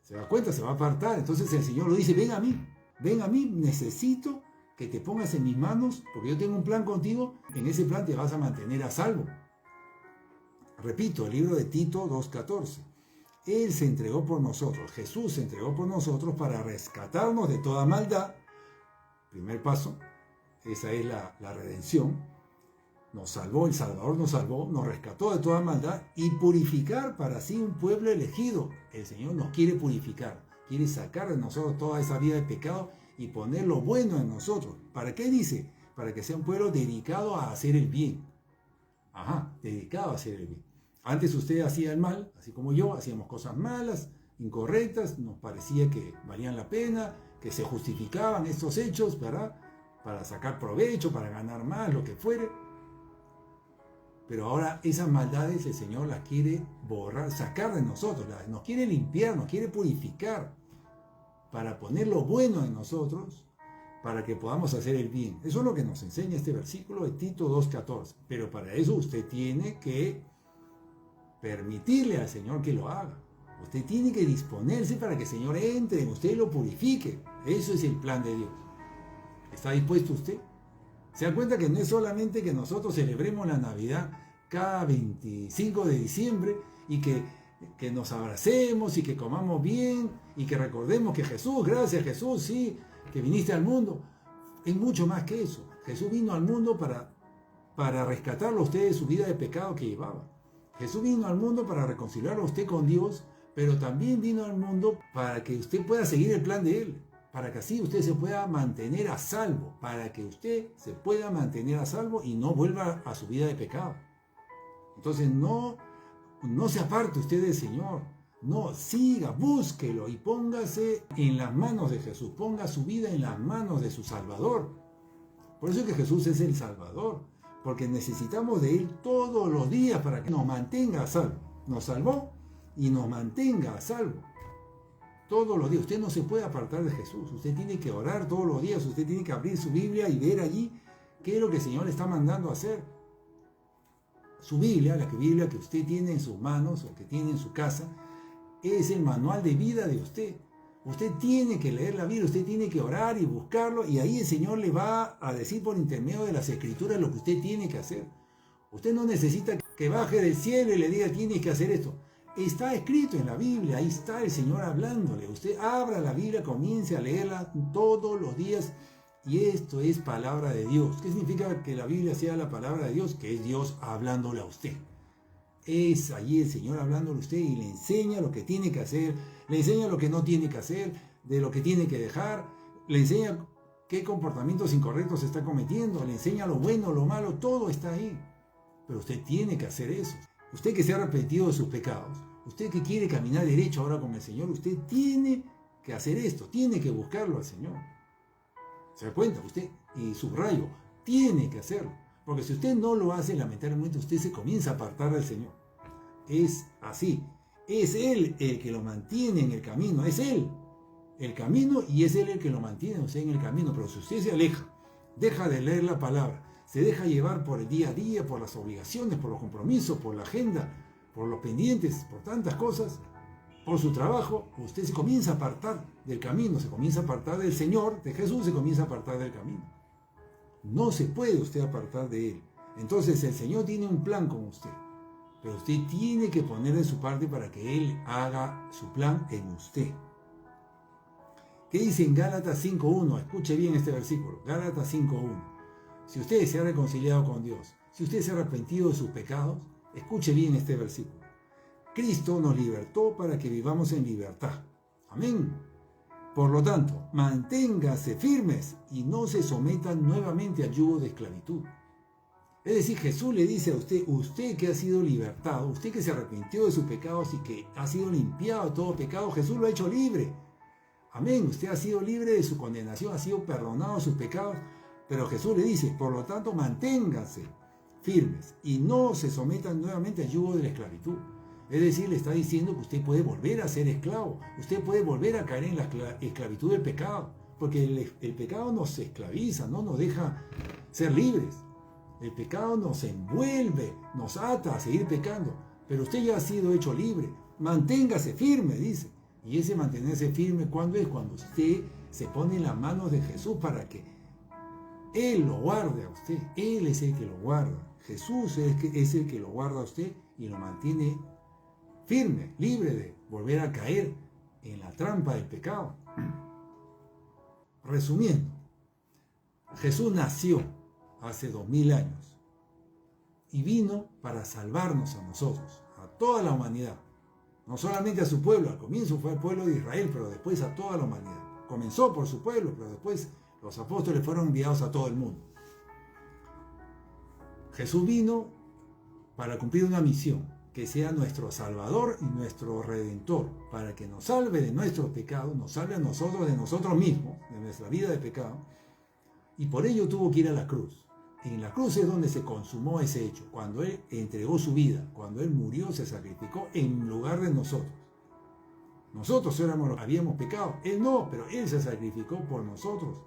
[SPEAKER 1] Se da cuenta, se va a apartar. Entonces el Señor lo dice, ven a mí, necesito que te pongas en mis manos, porque yo tengo un plan contigo, en ese plan te vas a mantener a salvo. Repito, el libro de Tito 2:14. Él se entregó por nosotros, Jesús se entregó por nosotros para rescatarnos de toda maldad. Primer paso. Esa es la redención. Nos salvó, el Salvador nos salvó, nos rescató de toda maldad y purificar para sí un pueblo elegido. El Señor nos quiere purificar, quiere sacar de nosotros toda esa vida de pecado y poner lo bueno en nosotros. ¿Para qué dice? Para que sea un pueblo dedicado a hacer el bien. Dedicado a hacer el bien. Antes usted hacía el mal, así como yo, hacíamos cosas malas, incorrectas, nos parecía que valían la pena, que se justificaban estos hechos, ¿verdad? Para sacar provecho, para ganar más, lo que fuere. Pero ahora esas maldades el Señor las quiere borrar, sacar de nosotros, nos quiere limpiar, nos quiere purificar, para poner lo bueno en nosotros, para que podamos hacer el bien. Eso es lo que nos enseña este versículo de Tito 2:14. Pero para eso usted tiene que permitirle al Señor que lo haga. Usted tiene que disponerse para que el Señor entre en usted y lo purifique. Eso es el plan de Dios. ¿Está dispuesto usted? ¿Se da cuenta que no es solamente que nosotros celebremos la Navidad cada 25 de diciembre y que nos abracemos y que comamos bien y que recordemos que Jesús, gracias Jesús, sí, que viniste al mundo? Es mucho más que eso. Jesús vino al mundo para rescatarlo a usted de su vida de pecado que llevaba. Jesús vino al mundo para reconciliarlo a usted con Dios, pero también vino al mundo para que usted pueda seguir el plan de Él, para que así usted se pueda mantener a salvo, para que usted se pueda mantener a salvo y no vuelva a su vida de pecado. Entonces no se aparte usted del Señor, no, siga, búsquelo y póngase en las manos de Jesús, ponga su vida en las manos de su Salvador. Por eso es que Jesús es el Salvador, porque necesitamos de Él todos los días para que nos mantenga a salvo. Nos salvó y nos mantenga a salvo. Todos los días. Usted no se puede apartar de Jesús. Usted tiene que orar todos los días. Usted tiene que abrir su Biblia y ver allí qué es lo que el Señor le está mandando a hacer. Su Biblia, la Biblia que usted tiene en sus manos o que tiene en su casa, es el manual de vida de usted. Usted tiene que leer la Biblia, usted tiene que orar y buscarlo, y ahí el Señor le va a decir por intermedio de las Escrituras lo que usted tiene que hacer. Usted no necesita que baje del cielo y le diga tienes que hacer esto. Está escrito en la Biblia, ahí está el Señor hablándole. Usted abra la Biblia, comience a leerla todos los días, y esto es palabra de Dios. ¿Qué significa que la Biblia sea la palabra de Dios? Que es Dios hablándole a usted. Es allí el Señor hablándole a usted y le enseña lo que tiene que hacer, le enseña lo que no tiene que hacer, de lo que tiene que dejar, le enseña qué comportamientos incorrectos está cometiendo, le enseña lo bueno, lo malo, todo está ahí. Pero usted tiene que hacer eso. Usted que se ha arrepentido de sus pecados, usted que quiere caminar derecho ahora con el Señor, usted tiene que hacer esto, tiene que buscarlo al Señor. ¿Se da cuenta? Usted, y subrayo, tiene que hacerlo. Porque si usted no lo hace, lamentablemente usted se comienza a apartar del Señor. Es así. Es Él el que lo mantiene en el camino. Es Él el camino y es Él el que lo mantiene usted en el camino. Pero si usted se aleja, deja de leer la palabra, se deja llevar por el día a día, por las obligaciones, por los compromisos, por la agenda, por los pendientes, por tantas cosas, por su trabajo, usted se comienza a apartar del camino, se comienza a apartar del Señor, de Jesús, se comienza a apartar del camino. No se puede usted apartar de Él. Entonces el Señor tiene un plan con usted, pero usted tiene que poner de su parte para que Él haga su plan en usted. ¿Qué dice en Gálatas 5:1? Escuche bien este versículo, Gálatas 5:1. Si usted se ha reconciliado con Dios, si usted se ha arrepentido de sus pecados, escuche bien este versículo. Cristo nos libertó para que vivamos en libertad. Amén. Por lo tanto, manténganse firmes y no se sometan nuevamente al yugo de esclavitud. Es decir, Jesús le dice a usted que ha sido libertado, usted que se arrepintió de sus pecados y que ha sido limpiado de todo pecado, Jesús lo ha hecho libre. Amén, usted ha sido libre de su condenación, ha sido perdonado de sus pecados, pero Jesús le dice, por lo tanto, manténganse firmes y no se sometan nuevamente al yugo de la esclavitud. Es decir, le está diciendo que usted puede volver a ser esclavo, usted puede volver a caer en la esclavitud del pecado, porque el pecado nos esclaviza, no nos deja ser libres. El pecado nos envuelve, nos ata a seguir pecando, pero usted ya ha sido hecho libre. Manténgase firme, dice. Y ese mantenerse firme, ¿cuándo es? Cuando usted se pone en las manos de Jesús para que Él lo guarde a usted. Él es el que lo guarda. Jesús es el que lo guarda a usted y lo mantiene firme, libre de volver a caer en la trampa del pecado. Resumiendo, Jesús nació hace 2000 años y vino para salvarnos a nosotros, a toda la humanidad. No solamente a su pueblo, al comienzo fue al pueblo de Israel, pero después a toda la humanidad. Comenzó por su pueblo, pero después los apóstoles fueron enviados a todo el mundo. Jesús vino para cumplir una misión. que sea nuestro Salvador y nuestro Redentor, para que nos salve de nuestros pecados, nos salve a nosotros de nosotros mismos, de nuestra vida de pecado, y por ello tuvo que ir a la cruz. En la cruz es donde se consumó ese hecho, cuando Él entregó su vida, cuando Él murió, se sacrificó en lugar de nosotros. Nosotros éramos los que habíamos pecado, Él no, pero Él se sacrificó por nosotros.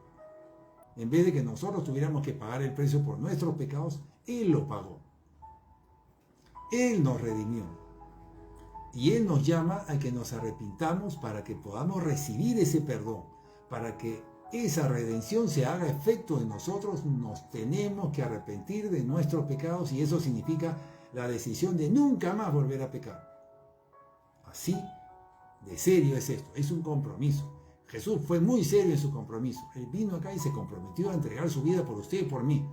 [SPEAKER 1] En vez de que nosotros tuviéramos que pagar el precio por nuestros pecados, Él lo pagó. Él nos redimió. Y Él nos llama a que nos arrepintamos para que podamos recibir ese perdón, para que esa redención se haga efecto en nosotros. Nos tenemos que arrepentir de nuestros pecados, y eso significa la decisión de nunca más volver a pecar. Así de serio es esto, es un compromiso. Jesús fue muy serio en su compromiso. Él vino acá y se comprometió a entregar su vida por usted y por mí.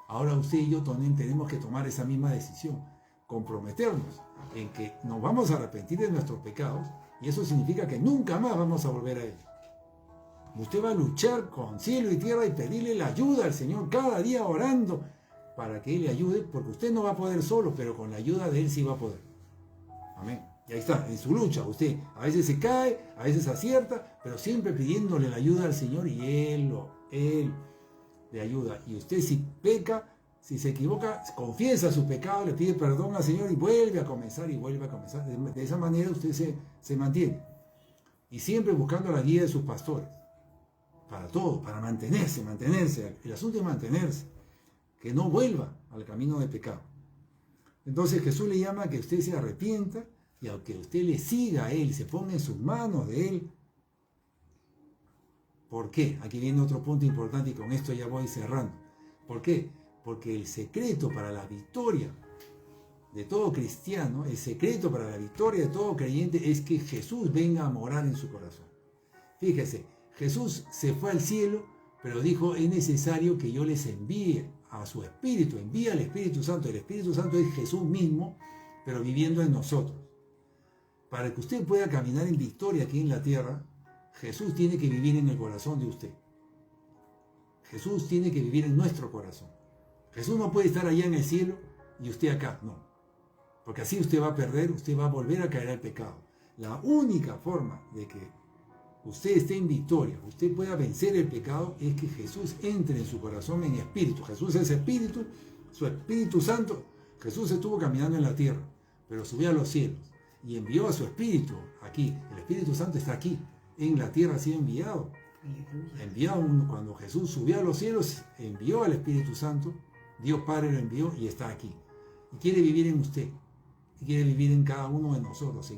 [SPEAKER 1] Ahora usted y yo también tenemos que tomar esa misma decisión, comprometernos en que nos vamos a arrepentir de nuestros pecados, y eso significa que nunca más vamos a volver a ellos. Usted va a luchar con cielo y tierra y pedirle la ayuda al Señor cada día, orando para que Él le ayude, porque usted no va a poder solo, pero con la ayuda de Él sí va a poder. Amén. Y ahí está, en su lucha, usted a veces se cae, a veces acierta, pero siempre pidiéndole la ayuda al Señor, y Él le ayuda. Y usted, si peca, si se equivoca, confiesa su pecado, le pide perdón al Señor y vuelve a comenzar y vuelve a comenzar. De esa manera usted se mantiene. Y siempre buscando la guía de sus pastores. Para todo, para mantenerse. El asunto es mantenerse. Que no vuelva al camino de pecado. Entonces Jesús le llama a que usted se arrepienta, y aunque usted le siga a Él, se ponga en sus manos de Él. ¿Por qué? Aquí viene otro punto importante, y con esto ya voy cerrando. ¿Por qué? Porque el secreto para la victoria de todo cristiano, el secreto para la victoria de todo creyente, es que Jesús venga a morar en su corazón. Fíjese, Jesús se fue al cielo, pero dijo: es necesario que yo les envíe a su Espíritu, envía al Espíritu Santo. El Espíritu Santo es Jesús mismo, pero viviendo en nosotros. Para que usted pueda caminar en victoria aquí en la tierra, Jesús tiene que vivir en el corazón de usted. Jesús tiene que vivir en nuestro corazón. Jesús no puede estar allá en el cielo y usted acá, no. Porque así usted va a perder, usted va a volver a caer al pecado. La única forma de que usted esté en victoria, usted pueda vencer el pecado, es que Jesús entre en su corazón en espíritu. Jesús es espíritu, su Espíritu Santo. Jesús estuvo caminando en la tierra, pero subió a los cielos y envió a su Espíritu aquí. El Espíritu Santo está aquí, en la tierra ha sido enviado. Cuando Jesús subió a los cielos, envió al Espíritu Santo, Dios Padre lo envió y está aquí. Y quiere vivir en usted, y quiere vivir en cada uno de nosotros,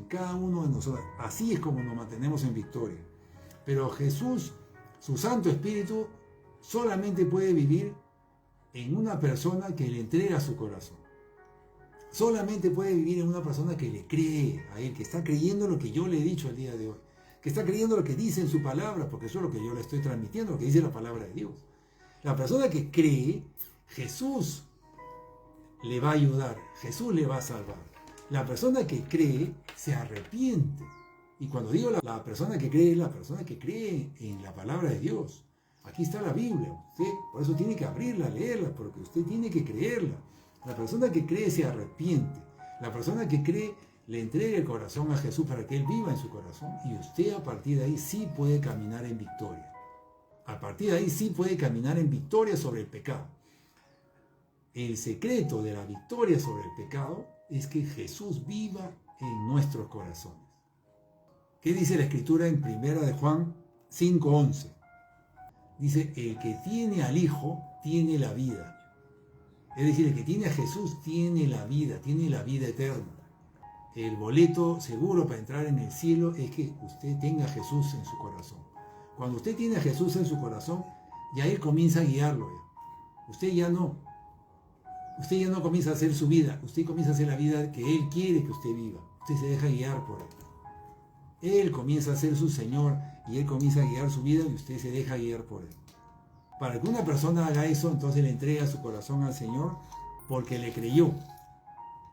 [SPEAKER 1] Así es como nos mantenemos en victoria. Pero Jesús, su Santo Espíritu, solamente puede vivir en una persona que le entrega su corazón. Solamente puede vivir en una persona que le cree a Él, que está creyendo lo que yo le he dicho el día de hoy, que está creyendo lo que dice en su palabra, porque eso es lo que yo le estoy transmitiendo, lo que dice la palabra de Dios. La persona que cree, Jesús le va a ayudar, Jesús le va a salvar. La persona que cree se arrepiente. Y cuando digo la persona que cree, es la persona que cree en la palabra de Dios. Aquí está la Biblia. Usted por eso tiene que abrirla, leerla, porque usted tiene que creerla. La persona que cree se arrepiente. La persona que cree le entrega el corazón a Jesús para que Él viva en su corazón. Y usted a partir de ahí sí puede caminar en victoria. A partir de ahí sí puede caminar en victoria sobre el pecado. El secreto de la victoria sobre el pecado es que Jesús viva en nuestros corazones. ¿Qué dice la Escritura en 1 de Juan 5:11? Dice: el que tiene al Hijo tiene la vida. Es decir, el que tiene a Jesús tiene la vida eterna. El boleto seguro para entrar en el cielo es que usted tenga a Jesús en su corazón. Cuando usted tiene a Jesús en su corazón, ya Él comienza a guiarlo. Usted ya no comienza a hacer su vida, usted comienza a hacer la vida que Él quiere que usted viva. Usted se deja guiar por Él. Él comienza a ser su Señor y Él comienza a guiar su vida y usted se deja guiar por Él. Para que una persona haga eso, entonces le entrega su corazón al Señor porque le creyó.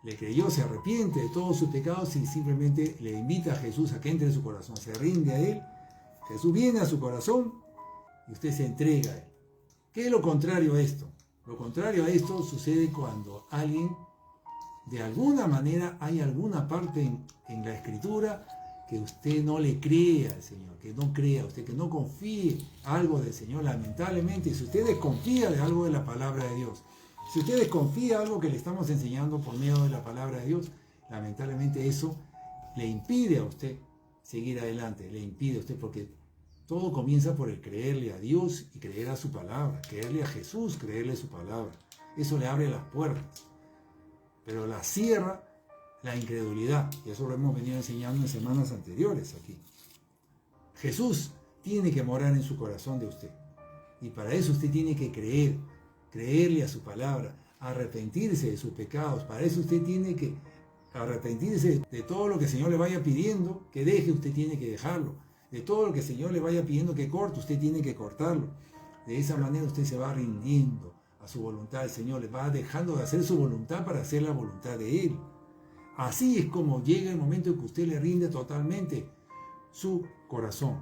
[SPEAKER 1] Le creyó, se arrepiente de todos sus pecados y simplemente le invita a Jesús a que entre en su corazón. Se rinde a Él, Jesús viene a su corazón y usted se entrega a Él. ¿Qué es lo contrario a esto? Lo contrario a esto sucede cuando alguien de alguna manera hay alguna parte en la Escritura que usted no le crea al Señor, que no crea, usted que no confíe algo del Señor, lamentablemente, si usted desconfía de algo de la palabra de Dios, si usted desconfía de algo que le estamos enseñando por medio de la palabra de Dios, lamentablemente eso le impide a usted seguir adelante, le impide a usted, porque todo comienza por el creerle a Dios y creer a su palabra, creerle a Jesús, creerle su palabra. Eso le abre las puertas, pero la cierra la incredulidad, y eso lo hemos venido enseñando en semanas anteriores aquí. Jesús tiene que morar en su corazón de usted, y para eso usted tiene que creerle a su palabra, arrepentirse de sus pecados. Para eso usted tiene que arrepentirse de todo lo que el Señor le vaya pidiendo que deje, usted tiene que dejarlo. De todo lo que el Señor le vaya pidiendo que corte, usted tiene que cortarlo. De esa manera usted se va rindiendo a su voluntad. El Señor le va dejando de hacer su voluntad para hacer la voluntad de Él. Así es como llega el momento en que usted le rinde totalmente su corazón.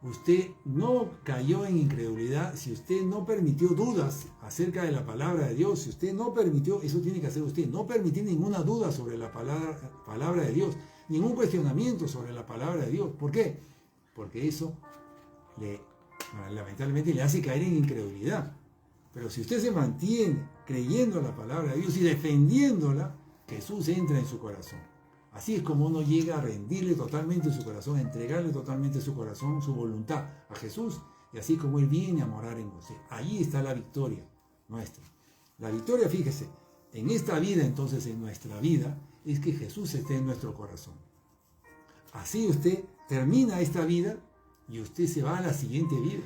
[SPEAKER 1] Usted no cayó en incredulidad si usted no permitió dudas acerca de la palabra de Dios. Si usted no permitió, eso tiene que hacer usted, no permitir ninguna duda sobre la palabra de Dios, ningún cuestionamiento sobre la palabra de Dios. ¿Por qué? Porque eso lamentablemente le hace caer en incredulidad. Pero si usted se mantiene creyendo en la palabra de Dios y defendiéndola, Jesús entra en su corazón. Así es como uno llega a rendirle totalmente su corazón, a entregarle totalmente su corazón, su voluntad a Jesús, y así como Él viene a morar en usted. Ahí está la victoria nuestra. La victoria, fíjese, en esta vida, entonces en nuestra vida, es que Jesús esté en nuestro corazón. Así usted termina esta vida y usted se va a la siguiente vida,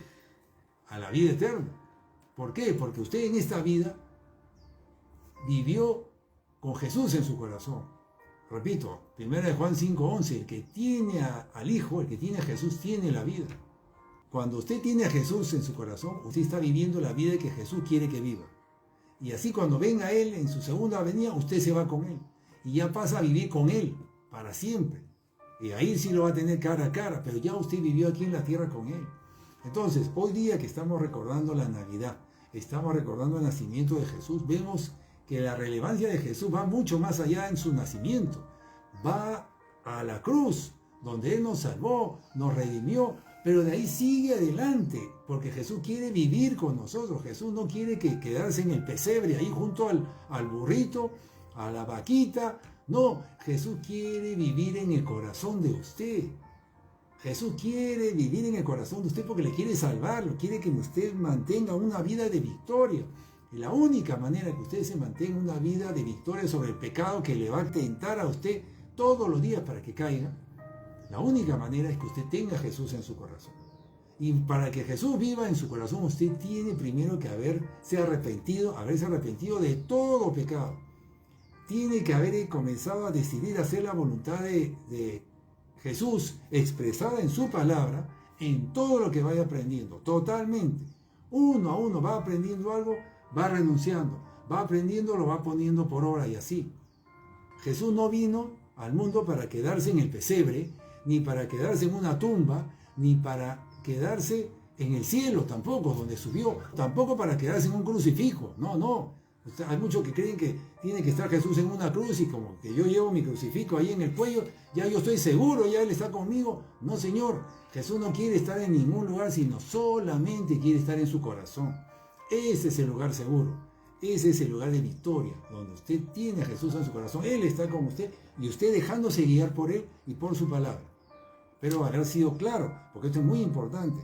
[SPEAKER 1] a la vida eterna. ¿Por qué? Porque usted en esta vida vivió con Jesús en su corazón. Repito, 1 Juan 5:11, el que tiene al Hijo, el que tiene a Jesús, tiene la vida. Cuando usted tiene a Jesús en su corazón, usted está viviendo la vida que Jesús quiere que viva. Y así cuando venga Él en su segunda venida, usted se va con Él. Y ya pasa a vivir con Él para siempre. Y ahí sí lo va a tener cara a cara, pero ya usted vivió aquí en la tierra con Él. Entonces, hoy día que estamos recordando la Navidad, estamos recordando el nacimiento de Jesús, vemos que la relevancia de Jesús va mucho más allá en su nacimiento. Va a la cruz, donde Él nos salvó, nos redimió, pero de ahí sigue adelante, porque Jesús quiere vivir con nosotros. Jesús no quiere quedarse en el pesebre, ahí junto al burrito, a la vaquita. No, Jesús quiere vivir en el corazón de usted. Jesús quiere vivir en el corazón de usted porque le quiere salvarlo, quiere que usted mantenga una vida de victoria. Y la única manera que usted se mantenga una vida de victoria sobre el pecado que le va a tentar a usted todos los días para que caiga, la única manera es que usted tenga a Jesús en su corazón. Y para que Jesús viva en su corazón, usted tiene primero que haberse arrepentido de todo pecado. Tiene que haber comenzado a decidir hacer la voluntad de Jesús expresada en su palabra, en todo lo que vaya aprendiendo, totalmente. Uno a uno va aprendiendo algo, va renunciando, va aprendiendo, lo va poniendo por obra y así. Jesús no vino al mundo para quedarse en el pesebre, ni para quedarse en una tumba, ni para quedarse en el cielo tampoco, donde subió, tampoco para quedarse en un crucifijo. No. Hay muchos que creen que tiene que estar Jesús en una cruz y como que yo llevo mi crucifijo ahí en el cuello, ya yo estoy seguro, ya Él está conmigo. No, Señor, Jesús no quiere estar en ningún lugar, sino solamente quiere estar en su corazón. Ese es el lugar seguro, ese es el lugar de victoria, donde usted tiene a Jesús en su corazón. Él está con usted y usted dejándose guiar por Él y por su palabra. Pero haber sido claro, porque esto es muy importante,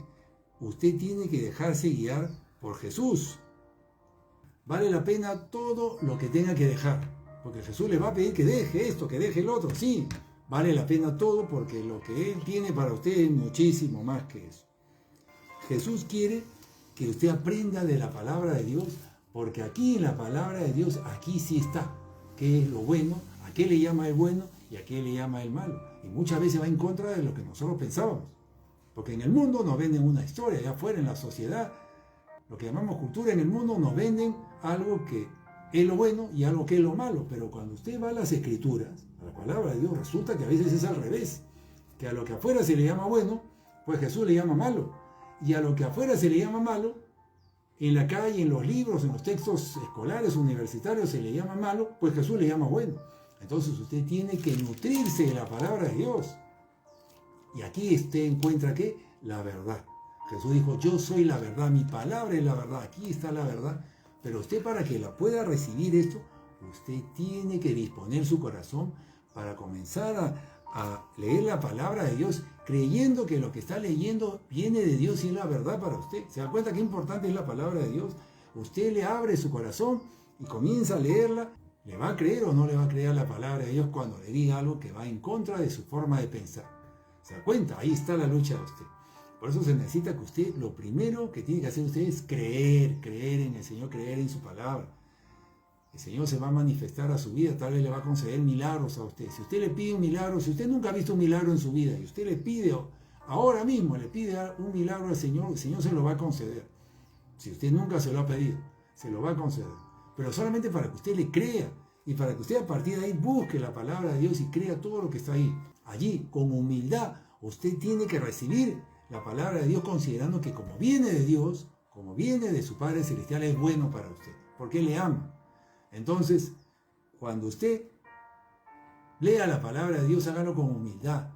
[SPEAKER 1] usted tiene que dejarse guiar por Jesús. Vale la pena todo lo que tenga que dejar, porque Jesús le va a pedir que deje esto, que deje el otro. Sí, vale la pena todo porque lo que Él tiene para usted es muchísimo más que eso. Jesús quiere que usted aprenda de la palabra de Dios, porque aquí en la palabra de Dios, aquí sí está qué es lo bueno, a qué le llama el bueno y a qué le llama el malo. Y muchas veces va en contra de lo que nosotros pensábamos, porque en el mundo nos venden una historia, allá afuera en la sociedad, lo que llamamos cultura en el mundo, nos venden algo que es lo bueno y algo que es lo malo. Pero cuando usted va a las Escrituras, a la palabra de Dios, resulta que a veces es al revés, que a lo que afuera se le llama bueno, pues Jesús le llama malo, y a lo que afuera se le llama malo, en la calle, en los libros, en los textos escolares, universitarios, se le llama malo, pues Jesús le llama bueno. Entonces usted tiene que nutrirse de la palabra de Dios. Y aquí usted encuentra ¿qué? La verdad. Jesús dijo, yo soy la verdad, mi palabra es la verdad, aquí está la verdad. Pero usted, para que la pueda recibir esto, usted tiene que disponer su corazón para comenzar a leer la palabra de Dios, creyendo que lo que está leyendo viene de Dios y es la verdad para usted. ¿Se da cuenta qué importante es la palabra de Dios? Usted le abre su corazón y comienza a leerla. ¿Le va a creer o no le va a creer a la palabra de Dios cuando le diga algo que va en contra de su forma de pensar? ¿Se da cuenta? Ahí está la lucha de usted. Por eso se necesita que usted, lo primero que tiene que hacer usted es creer en el Señor, creer en su palabra. El Señor se va a manifestar a su vida, tal vez le va a conceder milagros a usted. Si usted le pide un milagro, si usted nunca ha visto un milagro en su vida y usted le pide, ahora mismo le pide un milagro al Señor, el Señor se lo va a conceder. Si usted nunca se lo ha pedido, se lo va a conceder. Pero solamente para que usted le crea y para que usted a partir de ahí busque la palabra de Dios y crea todo lo que está ahí. Allí, con humildad, usted tiene que recibir la palabra de Dios considerando que como viene de Dios, como viene de su Padre Celestial, es bueno para usted, porque Él le ama. Entonces, cuando usted lea la palabra de Dios, hágalo con humildad,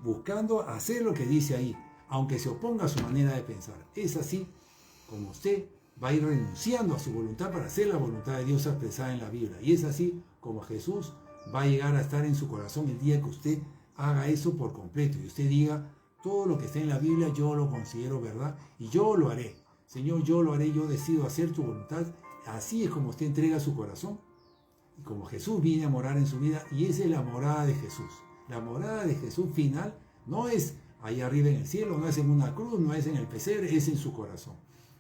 [SPEAKER 1] buscando hacer lo que dice ahí, aunque se oponga a su manera de pensar. Es así como usted va a ir renunciando a su voluntad para hacer la voluntad de Dios expresada en la Biblia. Y es así como Jesús va a llegar a estar en su corazón el día que usted haga eso por completo y usted diga, todo lo que está en la Biblia yo lo considero verdad y yo lo haré. Señor, yo lo haré, yo decido hacer tu voluntad. Así es como usted entrega su corazón y como Jesús viene a morar en su vida, y esa es la morada de Jesús. La morada de Jesús final no es allá arriba en el cielo, no es en una cruz, no es en el pesebre, es en su corazón.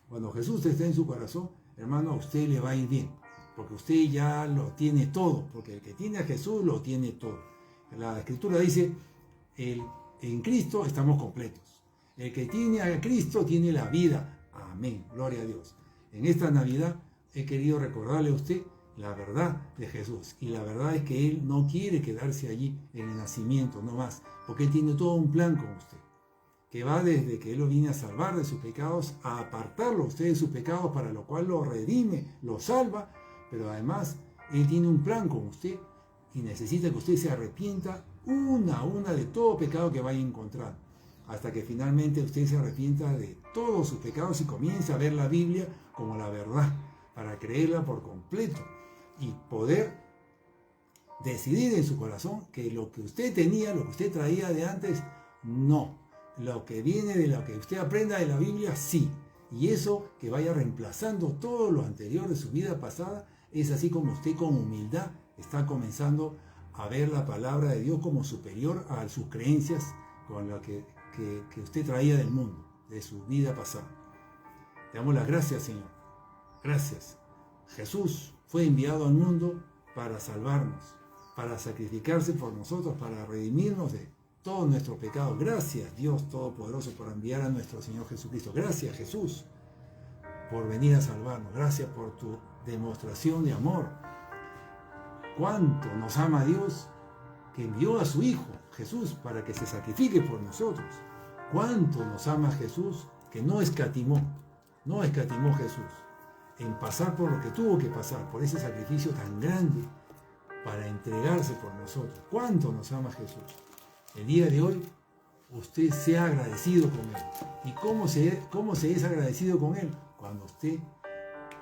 [SPEAKER 1] Cuando Jesús está en su corazón, hermano, a usted le va a ir bien, porque usted ya lo tiene todo, porque el que tiene a Jesús lo tiene todo. La Escritura dice, en Cristo estamos completos. El que tiene a Cristo tiene la vida. Amén, gloria a Dios. En esta Navidad he querido recordarle a usted la verdad de Jesús. Y la verdad es que Él no quiere quedarse allí en el nacimiento, no más, porque Él tiene todo un plan con usted, que va desde que Él lo viene a salvar de sus pecados, a apartarlo a usted de sus pecados, para lo cual lo redime, lo salva, pero además Él tiene un plan con usted y necesita que usted se arrepienta una a una de todo pecado que vaya a encontrar, hasta que finalmente usted se arrepienta de todos sus pecados y comience a ver la Biblia como la verdad, para creerla por completo y poder decidir en su corazón que lo que usted tenía, lo que usted traía de antes, no. Lo que viene de lo que usted aprenda de la Biblia, sí. Y eso que vaya reemplazando todo lo anterior de su vida pasada, es así como usted con humildad está comenzando a ver la palabra de Dios como superior a sus creencias con la que usted traía del mundo, de su vida pasada. Te damos las gracias, Señor. Gracias. Jesús fue enviado al mundo para salvarnos, para sacrificarse por nosotros, para redimirnos de todos nuestros pecados. Gracias, Dios Todopoderoso, por enviar a nuestro Señor Jesucristo. Gracias, Jesús, por venir a salvarnos. Gracias por tu demostración de amor. Cuánto nos ama Dios, que envió a su Hijo, Jesús, para que se sacrifique por nosotros. Cuánto nos ama Jesús, que no escatimó Jesús en pasar por lo que tuvo que pasar, por ese sacrificio tan grande, para entregarse por nosotros. Cuánto nos ama Jesús. El día de hoy, usted sea agradecido con Él. ¿Y cómo se es agradecido con Él? Cuando usted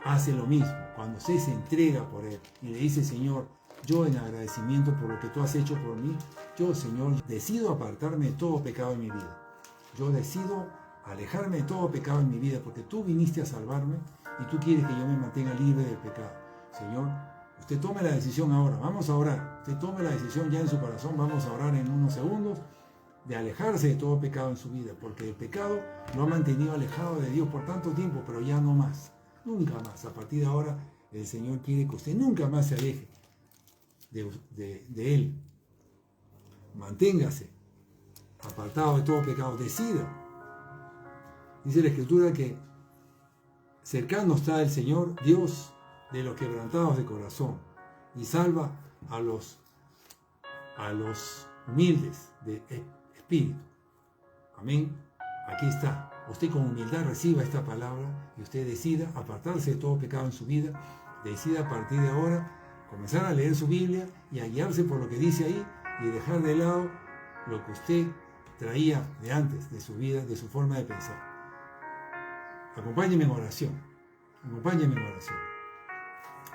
[SPEAKER 1] hace lo mismo, cuando usted se entrega por Él y le dice, Señor, yo en agradecimiento por lo que tú has hecho por mí, yo, Señor, decido apartarme de todo pecado en mi vida. Yo decido alejarme de todo pecado en mi vida, porque tú viniste a salvarme y tú quieres que yo me mantenga libre del pecado. Señor, usted tome la decisión ahora, vamos a orar. Usted tome la decisión ya en su corazón, vamos a orar en unos segundos, de alejarse de todo pecado en su vida, porque el pecado lo ha mantenido alejado de Dios por tanto tiempo, pero ya no más, nunca más. A partir de ahora, el Señor quiere que usted nunca más se aleje de Él. Manténgase apartado de todo pecado, decida. Dice la Escritura que cercano está el Señor, Dios de los quebrantados de corazón, y salva a los humildes de espíritu. Amén. Aquí está. usted con humildad reciba esta palabra y usted decida apartarse de todo pecado en su vida, decida a partir de ahora comenzar a leer su Biblia y a guiarse por lo que dice ahí y dejar de lado lo que usted traía de antes, de su vida, de su forma de pensar. Acompáñeme en oración, acompáñeme en oración.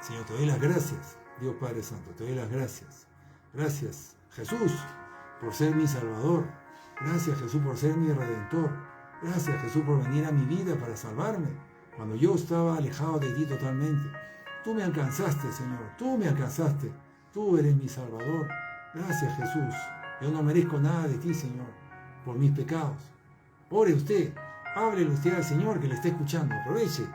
[SPEAKER 1] Señor, te doy las gracias, Dios Padre Santo, te doy las gracias. Gracias, Jesús, por ser mi Salvador. Gracias, Jesús, por ser mi Redentor. Gracias, Jesús, por venir a mi vida para salvarme cuando yo estaba alejado de ti totalmente. Tú me alcanzaste, Señor, tú me alcanzaste. Tú eres mi Salvador. Gracias, Jesús. Yo no merezco nada de ti, Señor, por mis pecados. Ore usted, háblele usted al Señor que le está escuchando. Aproveche.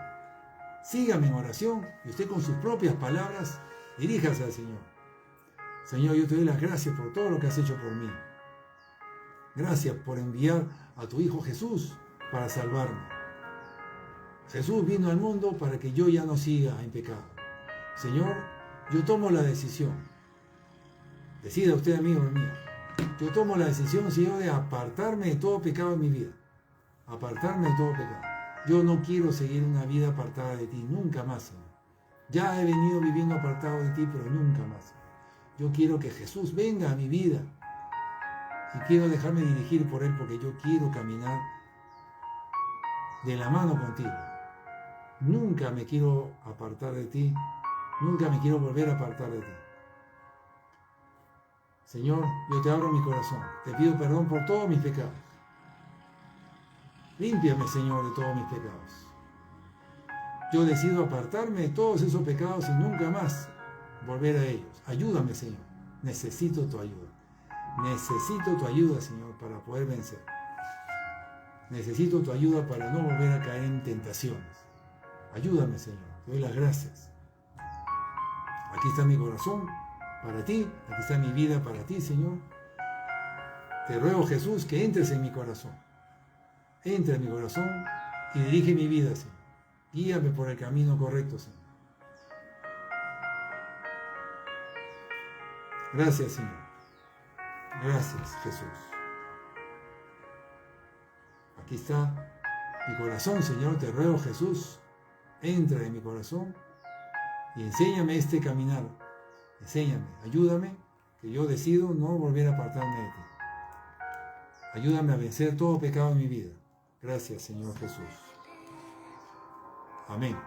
[SPEAKER 1] Sígame en oración y usted con sus propias palabras diríjase al Señor. Señor, yo te doy las gracias por todo lo que has hecho por mí. Gracias por enviar a tu Hijo Jesús para salvarme. Jesús vino al mundo para que yo ya no siga en pecado. Señor, yo tomo la decisión. Decida usted, amigo mío. Yo tomo la decisión, Señor, de apartarme de todo pecado en mi vida. Apartarme de todo pecado. Yo no quiero seguir una vida apartada de ti, nunca más, Señor. Ya he venido viviendo apartado de ti, pero nunca más. Yo quiero que Jesús venga a mi vida y quiero dejarme dirigir por Él porque yo quiero caminar de la mano contigo. Nunca me quiero apartar de ti, nunca me quiero volver a apartar de ti. Señor, yo te abro mi corazón, te pido perdón por todos mis pecados. Límpiame, Señor, de todos mis pecados. Yo decido apartarme de todos esos pecados y nunca más volver a ellos. Ayúdame, Señor. Necesito tu ayuda. Necesito tu ayuda, Señor, para poder vencer. Necesito tu ayuda para no volver a caer en tentaciones. Ayúdame, Señor. Te doy las gracias. Aquí está mi corazón para ti. Aquí está mi vida para ti, Señor. Te ruego, Jesús, que entres en mi corazón. Entra en mi corazón y dirige mi vida, Señor. Guíame por el camino correcto, Señor. Gracias, Señor. Gracias, Jesús. Aquí está mi corazón, Señor. Te ruego, Jesús. Entra en mi corazón y enséñame este caminar. Enséñame, ayúdame, que yo decido no volver a apartarme de ti. Ayúdame a vencer todo pecado en mi vida. Gracias, Señor Jesús. Amén.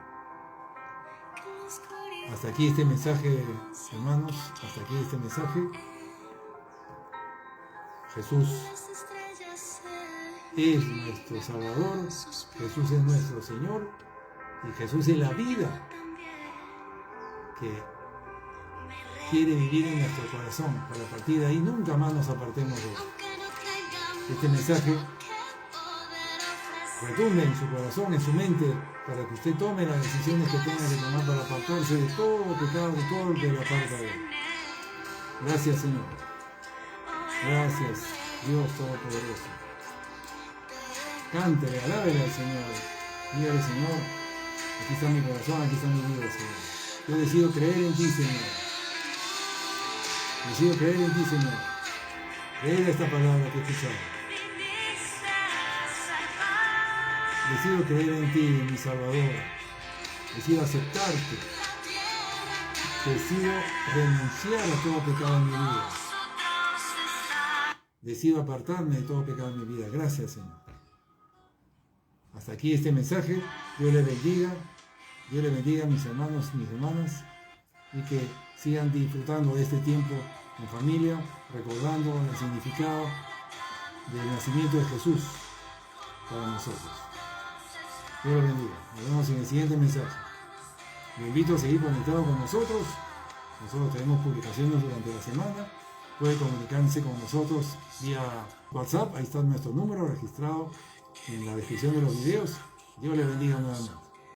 [SPEAKER 1] Hasta aquí este mensaje, hermanos. Hasta aquí este mensaje. Jesús es nuestro Salvador. Jesús es nuestro Señor. Y Jesús es la vida que quiere vivir en nuestro corazón. Para a partir de ahí nunca más nos apartemos de Él. Este mensaje retumbe en su corazón, en su mente, para que usted tome las decisiones que tenga que tomar para apartarse de todo pecado, de todo lo que le aparta de Él. Gracias, Señor. Gracias, Dios Todopoderoso. Cántele, alábele al Señor. Dígale, Señor, aquí está mi corazón, aquí está mi vida, Señor. Yo decido creer en ti, Señor. Decido creer en ti, Señor. Creer esta palabra que he escuchado. Decido creer en ti, mi Salvador. Decido aceptarte. Decido renunciar a todo pecado en mi vida. Decido apartarme de todo pecado en mi vida. Gracias, Señor. Hasta aquí este mensaje. Dios les bendiga. Dios les bendiga a mis hermanos y mis hermanas. Y que sigan disfrutando de este tiempo en familia, recordando el significado del nacimiento de Jesús para nosotros. Dios los bendiga. Nos vemos en el siguiente mensaje. Lo invito a seguir conectado con nosotros. Nosotros tenemos publicaciones durante la semana. Puede comunicarse con nosotros vía WhatsApp. Ahí está nuestro número registrado en la descripción de los videos. Dios les bendiga nuevamente.